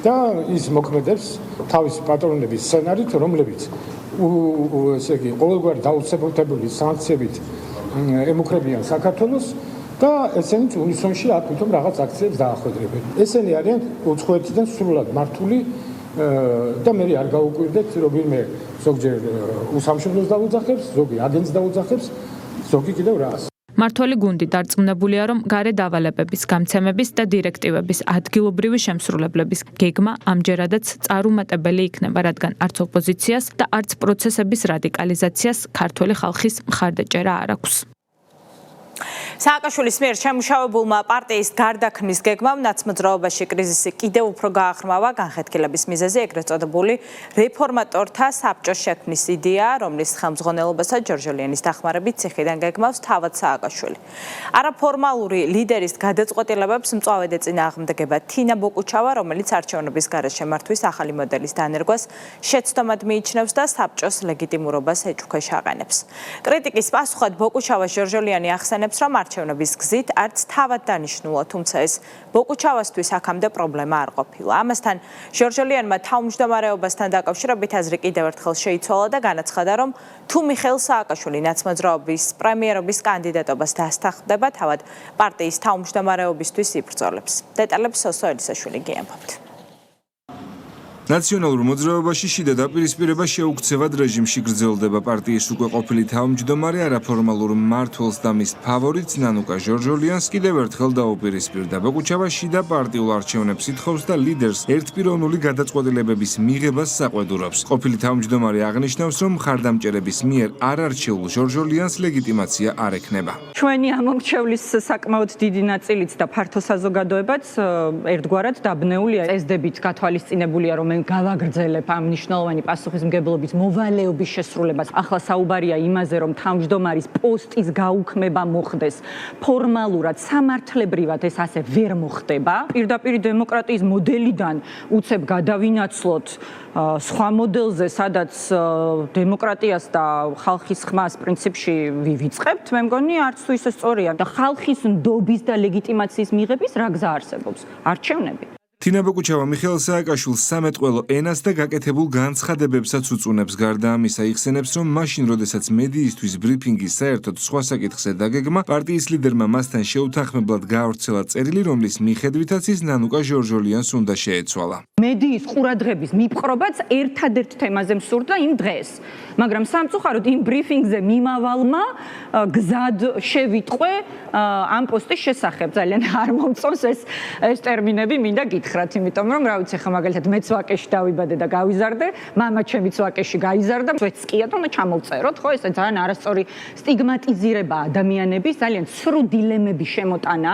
და ის მოქმედებს თავისი პატრონების სცენარით, რომლებიც ესე იგი ყოველგვარი დაუსაბუთებელი სანქციებით ემუქრებიან საქართველოს და ესენიც უნისონში აქ თვითონ რაღაც აქციებს დაახვედრებენ. ესენი არიან უცხოეთიდან სრულად მართული და მე არ გაუკვირდეთ რომელიმე ზოგჯერ უსამშობლოს დაუძახებს, ზოგი აგენტს დაუძახებს, ზოგი კიდევ რას. მართველი გუნდი დარწმუნებულია, რომ გარე დავალებების, გამცემების და დირექტივების ადგილობრივი შემსრულებლების გეგმა ამჯერადაც წარუმატებელი იქნება, რადგან არც ოპოზიციას და არც პროცესების რადიკალიზაციას ქართველი ხალხის მხარდაჭერა არ აქვს. სააკაშვილის მიერ შემუშავებულმა პარტიის გარდაქმნის გეგმამ ნაცმოძრაობაში კრიზისი კიდევ უფრო გაახრმავა. განხეთქილების მიზეზი ეგრეთ წოდებული რეფორმატორთა საბჭოს შექმნის იდეაა, რომლის ხელმძღვანელობასაც ჯორჯოლიანის დახმარებით ციხიდან გეგმავს თავად სააკაშვილი. არაფორმალური ლიდერის გადაწყვეტილებებს მწვავედ ეწინააღმდეგება თინა ბოკუჩავა, რომელიც არჩევნების გარეთ შემართვის ახალი მოდელის დანერგვას შეცდომად მიიჩნევს და საბჭოს ლეგიტიმურობას ეჭვქვეშ აყენებს. კრიტიკის პასუხად ბოკუჩავას ჯორჯოლიანი ახსენებს, რომ არჩევნების გზით არც თავად დანიშნულა, თუმცა ეს ბოკუჩავასთვის აქამდე პრობლემა არ ყოფილა. ამასთან ჯორჯოლიანმა თავმჯდომარეობასთან დაკავშირებით აზრი კიდევ ერთხელ შეიცვალა და განაცხადა, რომ თუ მიხეილ სააკაშვილი ნაცმოძრაობის პრემიერობის კანდიდატობას დასთანხმდება, თავად პარტიის თავმჯდომარეობისთვის იბრძოლებს. დეტალებს სოსო ელისაშვილი გიამბობთ. ნაციონალურ მოძრაობაში შიდა დაპირისპირება შეუქცევად რეჟიმში გრძელდება. პარტიის უკვე ყოფილი თავმჯდომარე არაფორმალურ მმართველს და მის ფავორიტს ნანუკა ჟორჟოლიანს კიდევ ერთხელ დაუპირისპირდა. ბოკუჩავა შიდა პარტიულ არჩევნებს ითხოვს და ლიდერს ერთპიროვნული გადაწყვეტილებების მიღებას საყვედურობს. ყოფილი თავმჯდომარე აღნიშნავს, რომ მხარდამჭერების მიერ არ არჩეულ ჟორჟოლიანს ლეგიტიმაცია არ ექნება. ჩვენი ამომრჩევლის საკმაოდ დიდი ნაწილიც და ფართო საზოგადოებაც ერთგვარად დაბნეულია წესდებით გათვალისწინებულია, რომ გავაგრძელებ ამ მნიშვნელოვანი პასუხისმგებლობის მოვალეობის შესრულებას. ახლა საუბარია იმაზე, რომ თავმჯდომარის პოსტის გაუქმება მოხდეს. ფორმალურად, სამართლებრივად ეს ასე ვერ მოხდება. პირდაპირ დემოკრატიის მოდელიდან უცებ გადავინაცვლოთ სხვა მოდელზე, სადაც დემოკრატიას და ხალხის ხმას პრინციპში ვივიწყებთ, მე მგონი არც თუ ისე სწორია და ხალხის ნდობის და ლეგიტიმაციის მიღების რა გზა არსებობს? არჩევნები. თინა ბოკუჩავა მიხეილ სააკაშვილს სამეთყველო ენას და გაკეთებულ განცხადებებსაც უწუნებს. გარდა ამისა იხსენებს, რომ მაშინ, როდესაც მედიისთვის ბრიფინგი საერთოდ სხვა საკითხზე დაგეგმა, პარტიის ლიდერმა მასთან შეუთანხმებლად გაავრცელა წერილი, რომლის მიხედვითაც ის ნანუკა ჟორჟოლიანს უნდა შეეცვალა. მედიის ყურადღების მიპყრობაც ერთადერთ თემაზე მსურდა იმ დღეს, მაგრამ სამწუხაროდ იმ ბრიფინგზე მიმავალმა გზად შევიტყვე ამ პოსტის შესახებ. ძალიან არ მომწონს ეს ტერმინები, მინდა გითხრათ, იმიტომ რომ რა ვიცი, ხა მაგალითად მეც ვაკეში დავიბადე და გავიზარდე, მამა ჩემიც ვაკეში გაიზარდა, სვეტსკია და უნდა ჩამოვწეროთ, ხო, ესე ძალიან არასწორი სტიგმატიზირება ადამიანების, ძალიან ცრუ დილემების შემოტანა,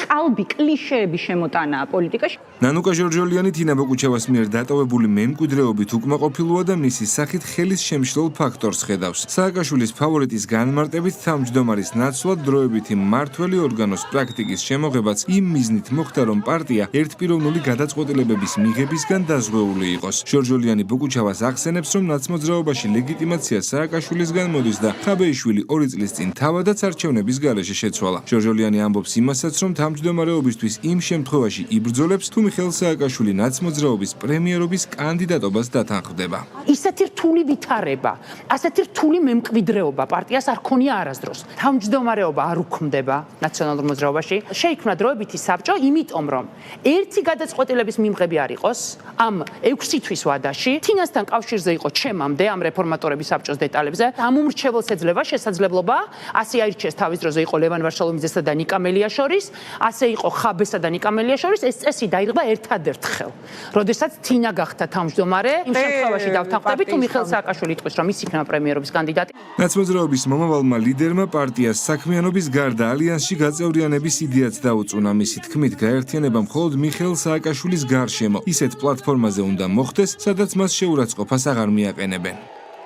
ყალბი კლიშეების შემოტანა პოლიტიკაში. ნანუკა ჟორჟოლიანი თინა ბოკუჩავას მიერ დატოვებული მემკვიდრეობით უკმაყოფილოა და მისი სახით ხელის შემშლელ ფაქტორს ხედავს. სააკაშვილის ფავორიტის განმარტებით თავმჯდომარის ნაცვლად დროებითი მმართველი ორგანოს პრაქტიკის შემოღებაც იმ მიზნით მოხდა, რომ პარტია ერთპიროვნული გადაწყვეტილებების მიღებისგან დაზღვეული იყოს. ჟორჟოლიანი ბოკუჩავას ახსენებს, რომ ნაცმოძრაობაში ლეგიტიმაცია სააკაშვილისგან მოდის და ხაბეიშვილი 2 წლის წინ თავადაც არჩევნების გარეშე შეცვალა. ჟორჟოლიანი ამბობს იმასაც, რომ თავმჯდომარეობისთვის იმ შემთხვევაში იბრძოლებს, თუ მიხეილ სააკაშვილი ნაცმოძრაობის პრემიერობის კანდიდატობას დათანხმდება. ისეთი რთული ვითარება, ასეთი რთული მემკვიდრეობა პარტიას არ ქონია არასდროს. თავმჯდომარეობა არ უქმდება ნაციონალურ მოძრაობაში. შეიქმნა დროებითი საბჭო, იმიტომ რომ ერთი გადაწყვეტილების მიმღები არ იყოს ამ 6 თვის ვადაში. თინასთან კავშირზე იყო ჩემამდე ამ რეფორმატორების საბჭოს დეტალებზე. ამ უმრჩეველს ეძლევა შესაძლებლობა, ასე აირჩიეს თავის დროზე იყო ლევან ვარშალომიძესა და ნიკა მელიაშორის, ასე იყო ხაბესა და ნიკა მელიაშორის, ეს წესი დაირღვა ერთადერთხელ. როდესაც თინა გახდა თავმჯდომარე, იმ შემთხვევაში დავთანხმდები, თუ მიხეილ სააკაშვილი იტყვის, რომ ის იქნება პრემიერობის კანდიდატი. ნაცმოძრაობის მომავალმა ლიდერმა პარტიას საქმიანობის გარდა ალიანსში გაწევრიანების იდეაც დაუწუნა. მისი თქმით, გაერთიანება მხოლოდ მიხეილ სააკაშვილის გარშემო ისეთ პლატფორმაზე უნდა მოხდეს, სადაც მას შეურაცხყოფას აღარ მიაყენებენ.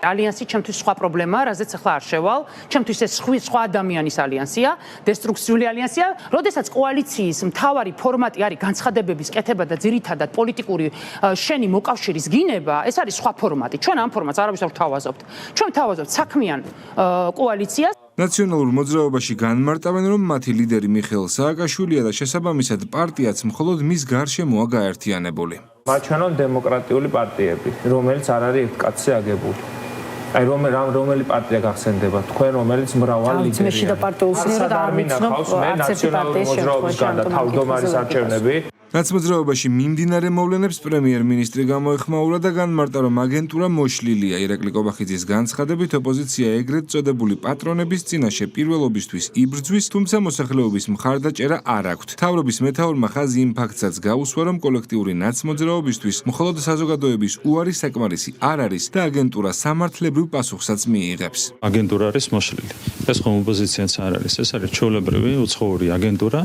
ალიანსი ჩემთვის სხვა პრობლემაა, რაზეც ახლა არ შევალ. ჩემთვის ეს სხვა ადამიანის ალიანსია, დესტრუქციული ალიანსია, როდესაც კოალიციის მთავარი ფორმატი არის განცხადებების კეთება და ძირითადად პოლიტიკური შენი მოკავშირის გინება, ეს არის სხვა ფორმატი. ჩვენ ამ ფორმატს არავის არ ვთავაზობთ. ჩვენ ვთავაზობთ საქმიან კოალიციას. ნაციონალურ მოძრაობაში განმარტავენ, რომ მათი ლიდერი მიხეილ სააკაშვილია და შესაბამისად პარტიაც მხოლოდ მის გარშემოა გაერთიანებული. მათ ჩვენონ დემოკრატიული პარტიები, რომელიც არ არის ერთკაცზე აგებული. აი რომელი პარტია გახსენდება თქვენ რომელიც მრავალ ლიდერია ნაციონალური მოძრაობისგან და თავმჯდომარის არჩევნები ნაცმოძრაობაში მიმდინარე მოვლენებს პრემიერ-მინისტრი გამოეხმაურა და განმარტა, რომ აგენტურა მოშლილია. ირაკლი კობახიძის განცხადებით, ოპოზიცია ეგრეთ წოდებული პატრონების წინაშე პირველობისთვის იბრძვის, თუმცა მოსახლეობის მხარდაჭერა არ აქვთ. მთავრობის მეთაურმა ხაზი იმ ფაქტსაც გაუსვა, რომ კოლექტიური ნაცმოძრაობისთვის მხოლოდ საზოგადოების უარი საკმარისი არ არის და აგენტურა სამართლებრივ პასუხსაც მიიღებს. აგენტურა არის მოშლილი. ეს ხომ ოპოზიციაც არ არის, ეს არის ჩვეულებრივი უცხოური აგენტურა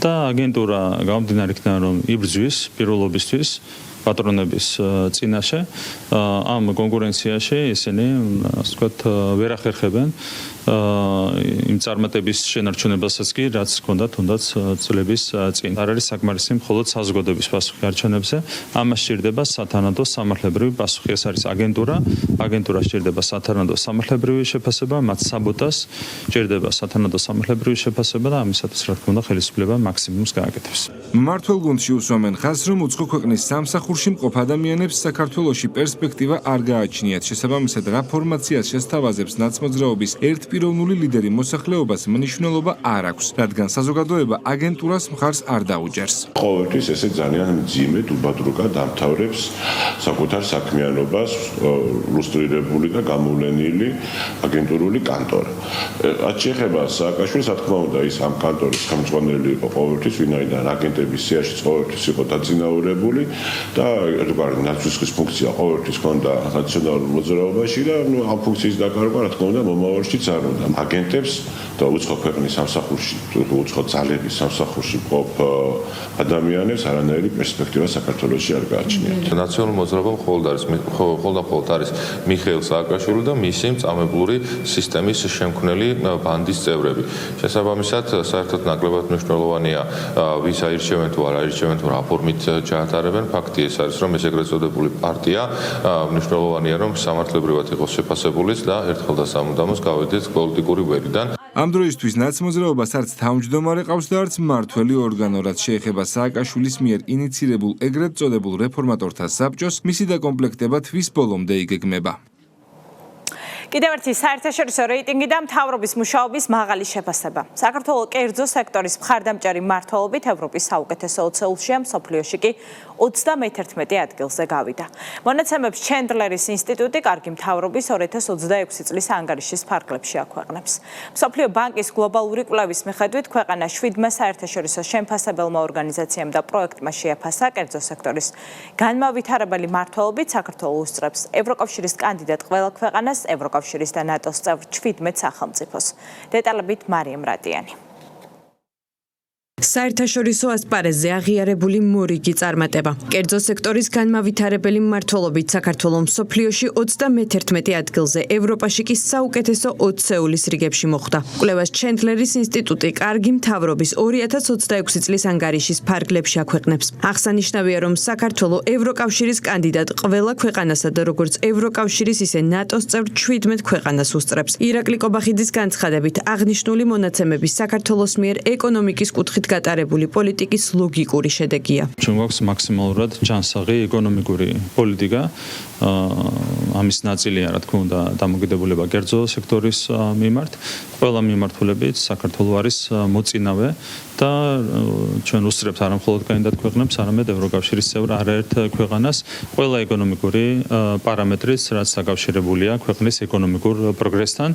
და აგენტურა გამომდინარე იქიდან რომ იბრძვის პირველობისთვის პატრონების წინაშე ამ კონკურენციაში ისინი ასე ვთქვათ ვერ ახერხებენ იმ წარმატების შენარჩუნებასაც კი რაც ჰქონდათ თუნდაც წლების წინ. არ არის საკმარისი მხოლოდ საზოგადოების პასუხი არჩევნებზე, ამას სჭირდება სათანადო სამართლებრივი პასუხი. ეს არის აგენტურა სჭირდება სათანადო სამართლებრივი შეფასება, მათ საბოტას სჭირდება სათანადო სამართლებრივი შეფასება და ამისათვის რა თქმა უნდა ხელისუფლება მაქსიმუმს გააკეთებს. მმართველ გუნდში უსვამენ ხაზს, რომ უცხო ქვეყნის სამსახურში მყოფ ადამიანებს საქართველოში პერსპექტივა არ გააჩნიათ. შესაბამისად, რა ფორმაციას შესთავაზებს ნაცმოძრაობის ერთპიროვნული ლიდერი მოსახლეობას მნიშვნელობა არ აქვს, რადგან საზოგადოება აგენტურას მხარს არ დაუჯერს. ყოველთვის ესე ძალიან მძიმედ უბადრუკა დამთავრებს საკუთარ საქმიანობას ლუსტრირებული და გამოვლენილი აგენტურული კანტორა. რაც შეეხება სააკაშვილს, რა თქმა უნდა, ის ამ კანტორის ხელმძღვანელი იყო ყოველთვის, ვინაიდან აგენტების სიაში ყოველთვის იყო დაწინაურებული და ერთგვარი ნაცვლის ფუნქცია ყოველთვის ჰქონდა ნაციონალურ მოძრაობაში და ამ ფუნქციის დაკარგვა, რა თქმა უნდა, მომავალშიც არ უნდა. აგენტებს და უცხო ქვეყნის სამსახურში, უცხო ძალების სამსახურში მყოფ ადამიანებს არანაირი პერსპექტივა საქართველოში არ გააჩნიათ. ნაციონალურ მოძრაობამ მხოლოდ არის მიხეილ სააკაშვილი და მისი მწამებლური სისტემის შემქმნელი ბანდის წევრები. შესაბამისად, საერთოდ ნაკლებად მნიშვნელოვანია ვის აირჩევენ თუ არ აირჩევენ თუ რა ფორმით ჩაატარებენ. ფაქტი ეს არის, რომ ეს ეგრეთ წოდებული პარტია მნიშვნელოვანია, რომ სამართლებრივად იყოს შეფასებულიც და ერთხელ და სამუდამოდ გავედით პოლიტიკური ველიდან. ამ დროისთვის ნაცმოძრაობას არც თავმჯდომარე ყავს და არც მმართველი ორგანო, რაც შეეხება სააკაშვილის მიერ ინიცირებულ ეგრეთ წოდებულ რეფორმატორთა საბჭოს, მისი დაკომპლექტება თვის ბოლომდე იგეგმება. კიდევ ერთი საერთაშორისო რეიტინგი და მთავრობის მუშაობის მაღალი შეფასება. საქართველოს კერძო სექტორის მხარდამჭერი მმართველობით ევროპის საუკეთესო 20-ში, მსოფლიოში კი 31 ადგილზე გავიდა. მონაცემებს ჩენდლერის ინსტიტუტი კარგი მთავრობის 2026 წლის ანგარიშის ფარგლებში აქვეყნებს. მსოფლიო ბანკის გლობალური კვლევის მიხედვით ქვეყანა 7-მა საერთაშორისო შემფასებელმა ორგანიზაციამ და პროექტმა შეაფასა კერძო სექტორის განმავითარებელი მმართველობით საქართველოს უსწრებს ევროკავშირის კანდიდატ ყველა ქვეყანას ევროკავშირის და ნატოს წევრ 17 სახელმწიფოს. დეტალებით მარიამ რატიანი. საერთაშორისო ასპარეზზე აღიარებული მორიგი წარმატება. კერძო სექტორის განმავითარებელი მმართველობით საქართველოს მსოფლიოში 31 ადგილზე, ევროპაში კი საუკეთესო 20-ეულის რიგებში მოხვდა. კვლევას ჩენდლერის ინსტიტუტი კარგი მთავრობის 2026 წლის ანგარიშის ფარგლებში აქვეყნებს. აღსანიშნავია, რომ საქართველოს ევროკავშირის კანდიდატ ყველა ქვეყანასა და როგორც ევროკავშირის, ისე ნატოს წევრ 17 ქვეყანას უსწრებს. ირაკლი კობახიძის განცხადებით, აღნიშნული მონაცემები საქართველოს მიერ ეკონომიკის კუთხით გატარებული პოლიტიკის ლოგიკური შედეგია. ჩვენ გვაქვს მაქსიმალურად ჯანსაღი ეკონომიკური პოლიტიკა. ამის ნაწილია, რა თქმა უნდა, დამოკიდებულება კერძო სექტორის მიმართ. ყველა მიმართულებით საქართველოს არის მოწინავე და ჩვენ უსწრებთ არა მხოლოდ კანდიდატ ქვეყნებს, არამედ ევროკავშირის წევრ არაერთ ქვეყანას. ყველა ეკონომიკური პარამეტრიც, რაც დაკავშირებულია ქვეყნის ეკონომიკურ პროგრესთან,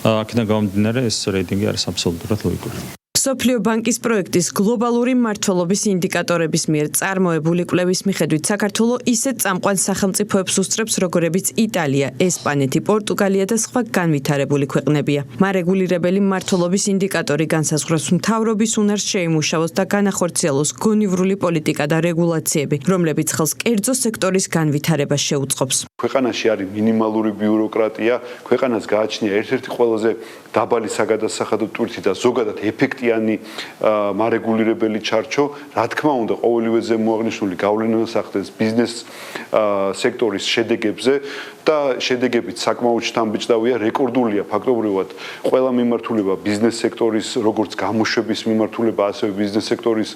აქედან გამომდინარე ეს რეიტინგი არის აბსოლუტურად ლოგიკური. მსოფლიო ბანკის პროექტის გლობალური მმართველობის ინდიკატორების მიერ წარმოებული კვლევის მიხედვით საქართველოს ისეთ წამყვან სახელმწიფოებს უსწრებს, როგორებიც იტალია, ესპანეთი, პორტუგალია და სხვა განვითარებული ქვეყნებია. მარეგულირებელი მმართველობის ინდიკატორი განსაზღვრავს მთავრობის უნარს შეიმუშავოს და განახორციელოს გონივრული პოლიტიკა და რეგულაციები, რომლებიც ხელს კერძო სექტორის განვითარებას შეუწყობს. ქვეყანაში არის მინიმალური ბიუროკრატია, ქვეყანას გააჩნია ერთ-ერთი ყველაზე დაბალი საგადასახადო ტვირთი და ზოგადად ეფექტიანი მარეგულირებელი ჩარჩო, რა თქმა უნდა, ყოველივე ზემოაღნიშნული გავლენას ახდენს ბიზნეს სექტორის შედეგებზე და შედეგებიც საკმაოდ შთამბეჭდავია, რეკორდულია ფაქტობრივად ყველა მიმართულება ბიზნეს სექტორის, როგორც გამოშვების მიმართულება, ასევე ბიზნეს სექტორის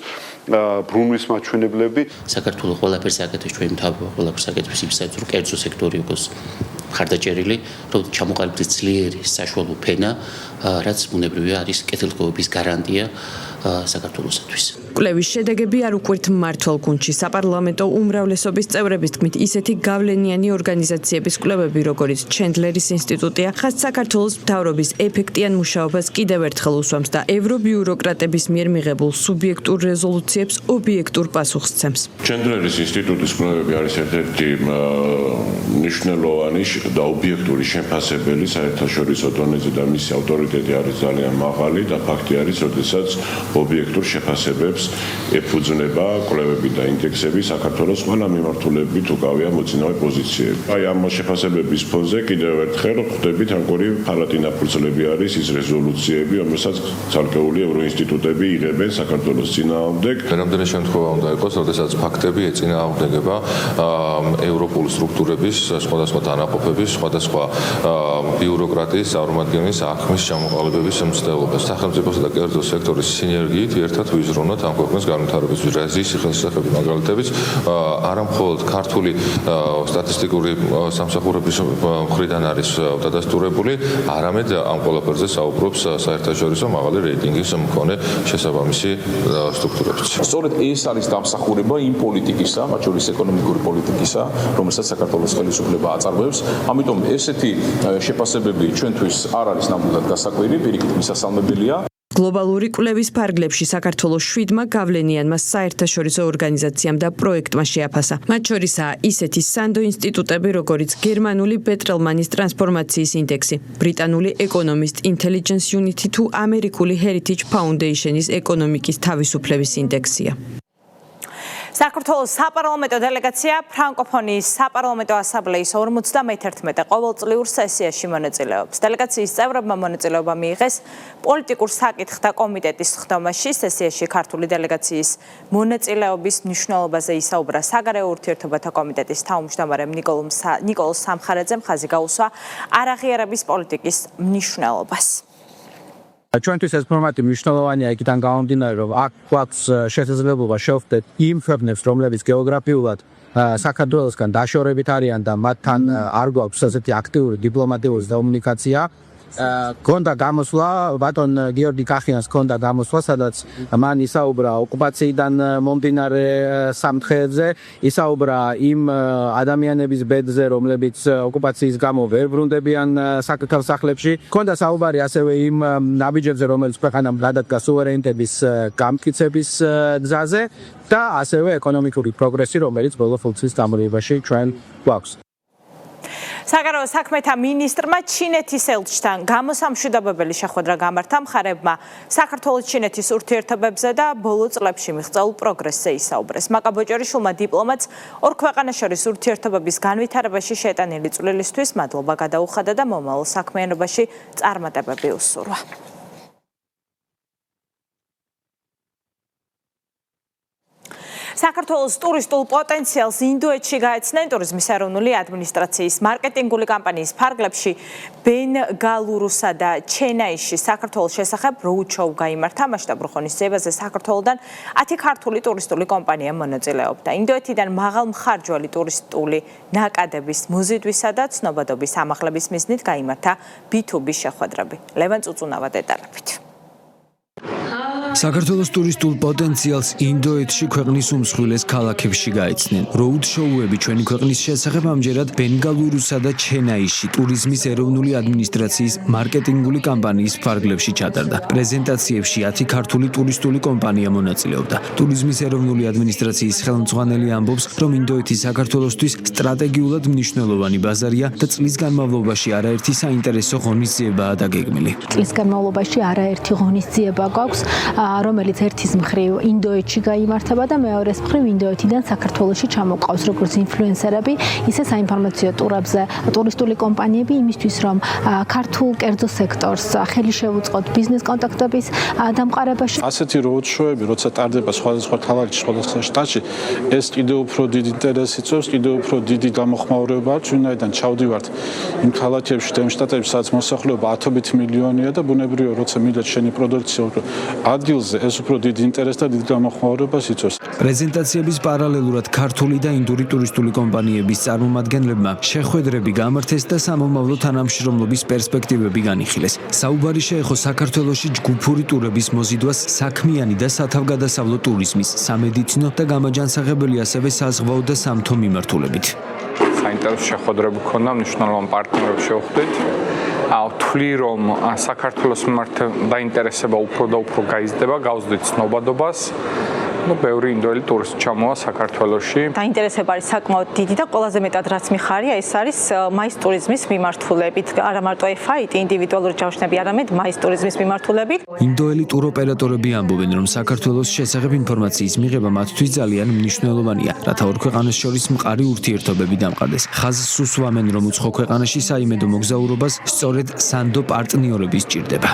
ბრუნვის მაჩვენებლები. საქართველოს ყველაფერს აკეთებს ჩვენი მთავრობა, ყველაფერს აკეთებს იმისათვის, რომ კერძო სექტორი იყოს მხარდაჭერილი, რომ ჩამოყალიბდეს ძლიერი საშუალო ფენა, რაც ბუნებრივია არის კეთილდღეობის გარანტია საქართველოსათვის. კვლევის შედეგები არ უკვირთ მმართველ გუნდში. საპარლამენტო უმრავლესობის წევრების თქმით, ისეთი გავლენიანი ორგანიზაციების კვლევები, როგორც ჩენდლერის ინსტიტუტია, ხაზ საქართველოს მთავრობის ეფექტიან მუშაობას კიდევ ერთხელ უსვამს და ევრობიუროკრატების მიერ მიღებულ სუბიექტურ რეზოლუციებს ობიექტურ პასუხს ცემს. ჩენდლერის ინსტიტუტის კვლევები არის ერთ-ერთი მნიშვნელოვანი და ობიექტური შეფასებელი საერთაშორისო დონეზე და მისი ავტორიტეტი არის ძალიან მაღალი და ფაქტი არის, როდესაც ობიექტურ შეფასებებს ეფუძნება კვლევები და ინდექსები საქართველოს ყველა მიმართულებით უკავია მოწინავე პოზიციები. აი ამ შეფასებების ფონზე კიდევ ერთხელ ხვდებით ამგვარი ფარატი ნაფუძლები არის ის რეზოლუციები, რომელსაც ცალკეული ევროინსტიტუტები იღებენ საქართველოს წინააღმდეგ. რამდენი შემთხვევა უნდა იყოს, როდესაც ფაქტები ეწინააღმდეგება ევროპულ სტრუქტურების, სხვადასხვა დანაყოფების, სხვადასხვა ბიუროკრატიის წარმომადგენლის აქმის ჩამოყალიბების მცდელობას. სახელმწიფოსა და კერძო სექტორის სინერგიით ერთად ვიზრუნოთ ამ ქვეყნის განვითარებისთვის. რაზის ხელშესახები მაგალითებიც არა მხოლოდ ქართული სტატისტიკური სამსახურების მხრიდან არის დადასტურებული, არამედ ამ ყველაფერზე საუბრობს საერთაშორისო მაღალი რეიტინგის მქონე შესაბამისი სტრუქტურებიც. სწორედ ეს არის დამსახურება იმ პოლიტიკისა, მათ შორის ეკონომიკური პოლიტიკისა, რომელსაც საქართველოს ხელისუფლება აწარმოებს. ამიტომ ესეთი შეფასებები ჩვენთვის არ არის ნამდვილად გასაკვირი, პირიქით მისასალმებელია. გლობალური კვლევის ფარგლებში საქართველოს 7-მა გავლენიანმა საერთაშორისო ორგანიზაციამ და პროექტმა შეაფასა. მათ შორისაა ისეთი სანდო ინსტიტუტები, როგორც გერმანული პეტრელმანის ტრანსფორმაციის ინდექსი, ბრიტანული ეკონომისტ ინტელიგენს იუნიტი თუ ამერიკული ჰერიტეჯ ფაუნდეიშენის ეკონომიკის თავისუფლების ინდექსია. საქართველოს საპარლამენტო დელეგაცია ფრანკოფონიის საპარლამენტო ასამბლეის 51 ყოველწლიურ სესიაში მონაწილეობს. დელეგაციის წევრებმა მონაწილეობა მიიღეს პოლიტიკურ საკითხთა კომიტეტის ხდომაში. სესიაში ქართული დელეგაციის მონაწილეობის მნიშვნელობაზე ისაუბრა საგარეო ურთიერთობათა კომიტეტის თავმჯდომარემ ნიკოლოზ სამხარაძემ. ხაზი გაუსვა არაღიარების პოლიტიკის მნიშვნელობას. ჩვენთვის ეს ფორმატი მნიშვნელოვანია იქიდან გამომდინარე, რომ აქ გვაქვს შესაძლებლობა შევხვდეთ იმ ქვეყნებს, რომლებიც გეოგრაფიულად საქართველოსგან დაშორებით არიან და მათთან არ გვაქვს ასეთი აქტიური დიპლომატიური კომუნიკაცია. გონდა გამოსვლა, ბატონ გიორგი კახიანს გონდა გამოსვლა, სადაც მან ისაუბრა ოკუპაციიდან მომდინარე სამთხეებზე, ისაუბრა იმ ადამიანების ბედზე, რომლებიც ოკუპაციის გამო ვერ ბრუნდებიან საკუთარ სახლებში. გონდა საუბარი ასევე იმ ნაბიჯებზე, რომელიც ქვეყანამ გადადგა სუვერენიტეტის გამტკიცების გზაზე და ასევე ეკონომიკური პროგრესი, რომელიც ბოლო 5 წლის განმავლობაში ჩვენ გვაქვს. საგარეო საქმეთა მინისტრმა ჩინეთის ელჩთან გამოსამშვიდობებელი შეხვედრა გამართა. მხარებმა საქართველოს ჩინეთის ურთიერთობებზე და ბოლო წლებში მიღწეულ პროგრესზე ისაუბრეს. მაკა ბოჭორიშვილმა დიპლომატს ორ ქვეყანას შორის ურთიერთობების განვითარებაში შეტანილი წვლილისთვის მადლობა გადაუხადა და მომავალ საქმიანობაში წარმატებები უსურვა. საქართველოს ტურისტულ პოტენციალს ინდოეთში გაეცნენ ტურიზმის ეროვნული ადმინისტრაციის მარკეტინგული კამპანიის ფარგლებში ბენგალურუსა და ჩენაიში საქართველოს შესახებ როუდ-შოუ გაიმართა. მასშტაბურ ღონისძიებაზე საქართველოდან 10 ქართული ტურისტული კომპანია მონაწილეობდა. ინდოეთიდან მაღალმხარჯველი ტურისტული ნაკადების მოზიდვისა და ცნობადობის ამაღლების მიზნით გაიმართა B2B შეხვედრები. ლევან წუწუნავა დეტალებით. საქართველოს ტურისტულ პოტენციალს ინდოეთში ქვეყნის უმსხვილეს ქალაქებში გაეცნენ. როუდ-შოუები ჩვენი ქვეყნის შესახებ ამჯერად ბენგალურუსა და ჩენაიში ტურიზმის ეროვნული ადმინისტრაციის მარკეტინგული კამპანიის ფარგლებში ჩატარდა. პრეზენტაციებში 10 ქართული ტურისტული კომპანია მონაწილეობდა. ტურიზმის ეროვნული ადმინისტრაციის ხელმძღვანელი ამბობს, რომ ინდოეთი საქართველოსთვის სტრატეგიულად მნიშვნელოვანი ბაზარია და წლის განმავლობაში არაერთი საინტერესო ღონისძიებაა დაგეგმილი. წლის განმავლობაში არაერთი ღონისძიება გვაქვს, რომელიც ერთის მხრივ ინდოეთში გაიმართება და მეორეს მხრივ ინდოეთიდან საქართველოში ჩამოყავს როგორც ინფლუენსერები, ისე საინფორმაციო ტურებზე ტურისტული კომპანიები იმისთვის, რომ ქართულ კერძო სექტორს ხელი შევუწყოთ ბიზნეს კონტაქტების დამყარებაში. ასეთი როუდ-შოუები, როცა ტარდება სხვადასხვა ქალაქში, სხვადასხვა შტატში, ეს კიდევ უფრო დიდ ინტერესს იწვევს, კიდევ უფრო დიდი გამოხმაურება აქვს, ვინაიდან ჩავდივართ იმ ქალაქებში და იმ შტატებში, სადაც მოსახლეობა ათობით მილიონია და ბუნებრივია, როცა მიდათ შენი პროდუქცია ადრე ადგილზე ეს უფრო დიდი ინტერესს და დიდ გამოხმაურებას იწვევს. პრეზენტაციების პარალელურად ქართული და ინდური ტურისტული კომპანიების წარმომადგენლებმა შეხვედრები გამართეს და სამომავლო თანამშრომლობის პერსპექტივები განიხილეს. საუბარი შეეხო საქართველოში ჯგუფური ტურების მოზიდვას, საქმიანი და სათავგადასავლო ტურიზმის, სამედიცინო და გამაჯანსაღებელი ასევე საზღვაო და სამთო მიმართულებით. საინტერესო შეხვედრები ქონდა მნიშვნელოვან პარტნიორებს შევხვდით. ვთვლი რომ საქართველოს მიმართ დაინტერესება უფრო და უფრო გაიზრდება, გავზრდით ცნობადობას. ბევრი ინდოელი ტურისტი ჩამოვა საქართველოში. დაინტერესება არის საკმაოდ დიდი და ყველაზე მეტად რაც მიხარია, ეს არის მაის ტურიზმის მიმართულებით. არა მარტო FIT ინდივიდუალური ჯავშნები, არამედ მაის ტურიზმის მიმართულებით. ინდოელი ტუროპერატორები ამბობენ, რომ საქართველოს შესახებ ინფორმაციის მიღება მათთვის ძალიან მნიშვნელოვანია, რათა ორ ქვეყანას შორის მყარი ურთიერთობები დამყარდეს. ხაზს უსვამენ, რომ უცხო ქვეყანაში საიმედო მოგზაურობას სწორედ სანდო პარტნიორები სჭირდება.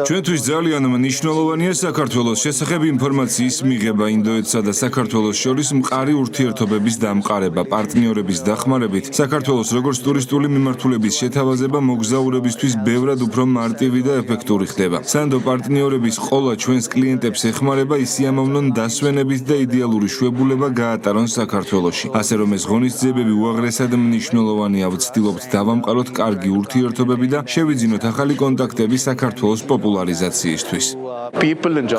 ჩვენთვის ძალიან მნიშვნელოვანია საქართველოს შესახებ ინფორმაციის მიღება, ინდოეთსა და საქართველოს შორის მყარი ურთიერთობების დამყარება, პარტნიორების დახმარებით, საქართველოს როგორც ტურისტული მიმართულების შეთავაზება მოგზაურებისთვის ბევრად უფრო მარტივი და ეფექტური ხდება. სანდო პარტნიორების ყოლა ჩვენს კლიენტებს ეხმარება ის იამოვნონ დასვენებით და იდეალური შვებულება გაატარონ საქართველოში. ასე რომ ეს ღონისძიებები უაღრესად მნიშვნელოვანია, ვცდილობთ დავამყაროთ კარგი ურთიერთობები და შევიძინოთ ახალი კონტაქტები საქართველოს პოპულარიზაციისთვის.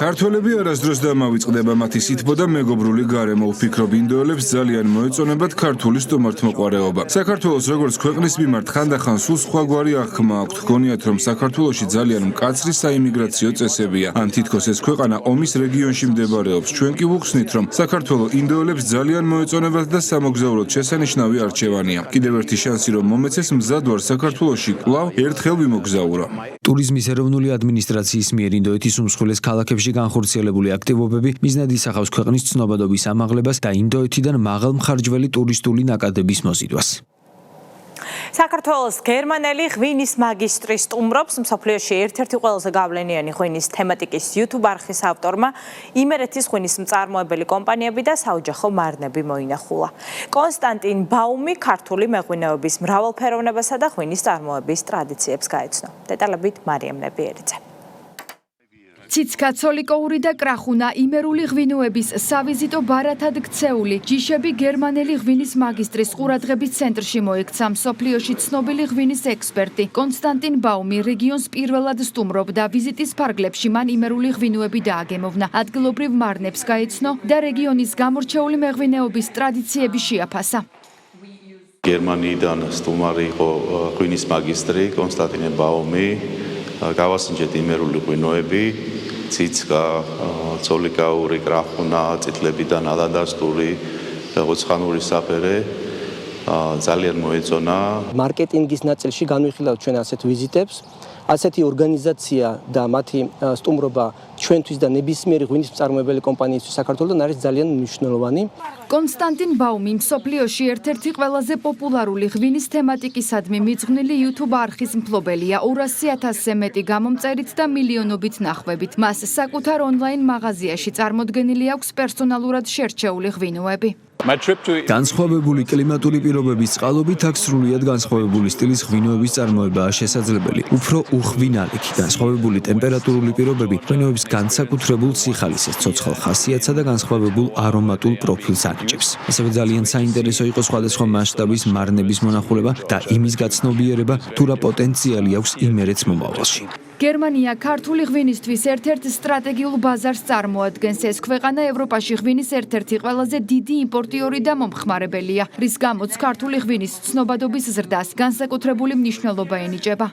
ქართველები არასდროს დამავიწყდება მათი სითბო და მეგობრული გარემო. ვფიქრობ, ინდოელებს ძალიან მოეწონებათ ქართული სტუმართმოყვარეობა. საქართველოს როგორც ქვეყნის მიმართ ხანდახან სულ სხვაგვარი აღქმა აქვთ. გონიათ, რომ საქართველოში ძალიან მკაცრი საიმიგრაციო წესებია. ან თითქოს ეს ქვეყანა ომის რეგიონში მდებარეობს. ჩვენ კი ვუხსნით, რომ საქართველოს ინდოელებს ძალიან მოეწონებათ და სამოგზაუროდ შესანიშნავი არჩევანია. კიდევ ერთი შანსი რომ მომეცეს მზად ვარ საქართველოში კვლავ ერთხელ ვიმოგზაურო. ტურიზმის ეროვნული ადმინისტრაციის მიერ ინდოეთის უმსხვილეს ქალაქებში განხორციელებული აქტივობები მიზნად ისახავს ქვეყნის ცნობადობის ამაღლებას და ინდოეთიდან მაღალმხარჯველი ტურისტული ნაკადების მოზიდვას. საქართველოს გერმანელი ღვინის მაგისტრი სტუმრობს მსოფლიოში ერთ-ერთი ყველაზე გავლენიანი ღვინის თემატიკის YouTube არხის ავტორმა იმერეთის ღვინის მწარმოებელი კომპანიები და საოჯახო მარნები მოინახულა. კონსტანტინ ბაუმი ქართული მეღვინეობის მრავალფეროვნებასა და ღვინის წარმოების ტრადიციებს გაეცნო. დეტალებით მარიამ ნებიერიძე. ციცქა, ცოლიკოური და კრახუნა იმერული ღვინოების სავიზიტო ბარათად ქცეული ჯიშები გერმანელი ღვინის მაგისტრის ყურადღების ცენტრში მოექცა მსოფლიოში ცნობილი ღვინის ექსპერტი კონსტანტინ ბაუმი რეგიონს პირველად სტუმრობდა. ვიზიტის ფარგლებში მან იმერული ღვინოები დააგემოვნა, ადგილობრივ მარნებს გაეცნო და რეგიონის გამორჩეული მეღვინეობის ტრადიციები შეაფასა. გერმანიიდან სტუმარი იყო ღვინის მაგისტრი კონსტანტინ ბაუმი. გავასინჯეთ იმერული ღვინოები, ციცკა, ცოლიკაური, კრახუნა, წითლებიდან ალანდასტური, ოცხანური საფერე. ძალიან მოეწონა. მარკეტინგის ნაწილში განვიხილავთ ჩვენ ასეთ ვიზიტებს. ასეთი ორგანიზაცია და მათი სტუმრობა ჩვენთვის და ნებისმიერი ღვინის მწარმოებელი კომპანიისთვის საქართველოსთან არის ძალიან მნიშვნელოვანი. კონსტანტინ ბაუმი მსოფლიოში ერთ-ერთი ყველაზე პოპულარული ღვინის თემატიკისადმი მიძღვნილი YouTube არხის მფლობელია 200,000-ზე მეტი გამომწერით და მილიონობით ნახვებით. მას საკუთარ ონლაინ მაღაზიაში წარმოდგენილი აქვს პერსონალურად შერჩეული ღვინოები. განსხვავებული კლიმატური პირობების წყალობით აქ სრულიად განსხვავებული სტილის ღვინოების წარმოებაა შესაძლებელი. უფრო უხვინალექი, განსხვავებული ტემპერატურული პირობები ღვინოების განსაკუთრებულ სიხალისეს, ცოცხალ ხასიათსა და განსხვავებულ არომატულ პროფილს ანიჭებს. ასევე ძალიან საინტერესო იყო სხვადასხვა მასშტაბის მარნების მონახულება და იმის გაცნობიერება, თუ რა პოტენციალი აქვს იმერეთს მომავალში. გერმანია ქართული ღვინისთვის ერთ-ერთ სტრატეგიულ ბაზარს წარმოადგენს. ეს ქვეყანა ევროპაში ღვინის ერთ-ერთი ყველაზე დიდი იმპორტიორი და მომხმარებელია, რის გამოც ქართული ღვინის ცნობადობის ზრდას განსაკუთრებული მნიშვნელობა ენიჭება.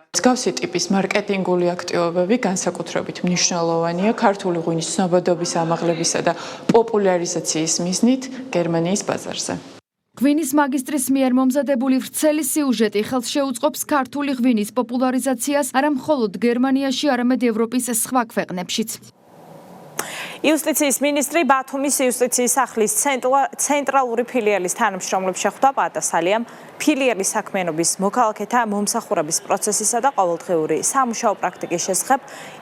მსგავსი ტიპის მარკეტინგული აქტივობები განსაკუთრებით მნიშვნელოვანია ქართული ღვინის ცნობადობის ამაღლებისა და პოპულარიზაციის მიზნით გერმანიის ბაზარზე. ღვინის მაგისტრის მიერ მომზადებული ვრცელი სიუჟეტი ხელს შეუწყობს ქართული ღვინის პოპულარიზაციას არა მხოლოდ გერმანიაში, არამედ ევროპის სხვა ქვეყნებშიც. იუსტიციის მინისტრი ბათუმის იუსტიციის სახლის ცენტრალური ფილიალის თანამშრომლებს შეხვდა პატასალიამ ფილიალის საქმიანობის მოქალაქეთა მომსახურების პროცესისა და ყოველდღიური სამუშაო პრაქტიკის შესახებ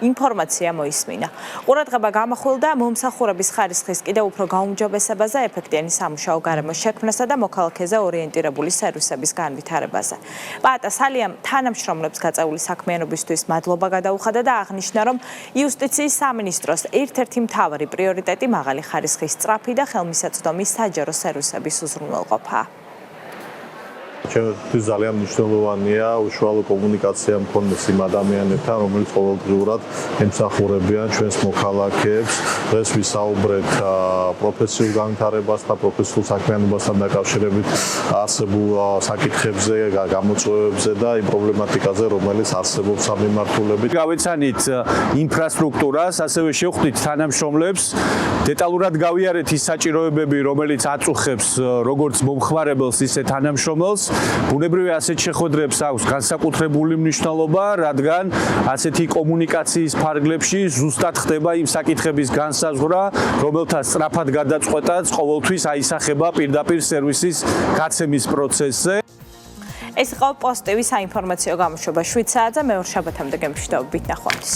ინფორმაცია მოისმინა. ყურადღება გამახვილდა მომსახურების ხარისხის კიდევ უფრო გაუმჯობესებაზე, ეფექტიანი სამუშაო გარემოს შექმნასა და მოქალაქეზე ორიენტირებული სერვისების განვითარებაზე. პატასალიამ თანამშრომლებს გაწეული საქმიანობისთვის მადლობა გადაუხადა და აღნიშნა, რომ იუსტიციის სამინისტროს ერთ-ერთი მთავარი პრიორიტეტი მაღალი ხარისხის სწრაფი და ხელმისაწვდომი საჯარო სერვისების უზრუნველყოფაა. ჩემთვის ძალიან მნიშვნელოვანია უშუალო კომუნიკაცია მქონდეს იმ ადამიანებთან, რომლებიც ყოველდღიურად ემსახურებიან ჩვენს მოქალაქეებს. დღეს ვისაუბრეთ პროფესიულ განვითარებასთან, პროფესიულ საქმიანობასთან დაკავშირებით არსებულ საკითხებზე, გამოწვევებზე და იმ პრობლემატიკაზე, რომელიც არსებობს ამ მიმართულებით. გავეცანით ინფრასტრუქტურას, ასევე შევხვდით თანამშრომლებს, დეტალურად გავიარეთ ის საჭიროებები, რომელიც აწუხებს როგორც მომხმარებელს, ისე თანამშრომელს. ბუნებრივია ასეთ შეხვედრებს აქვს განსაკუთრებული მნიშვნელობა, რადგან ასეთი კომუნიკაციის ფარგლებში ზუსტად ხდება იმ საკითხების განსაზღვრა, რომელთა სწრაფად გადაწყვეტაც ყოველთვის აისახება პირდაპირ სერვისის გაცემის პროცესზე. ეს იყო პოზიტივი საინფორმაციო გამოშვება 7 საათზე, მეორე შაბათამდე გემშვიდობით ნახვამდის.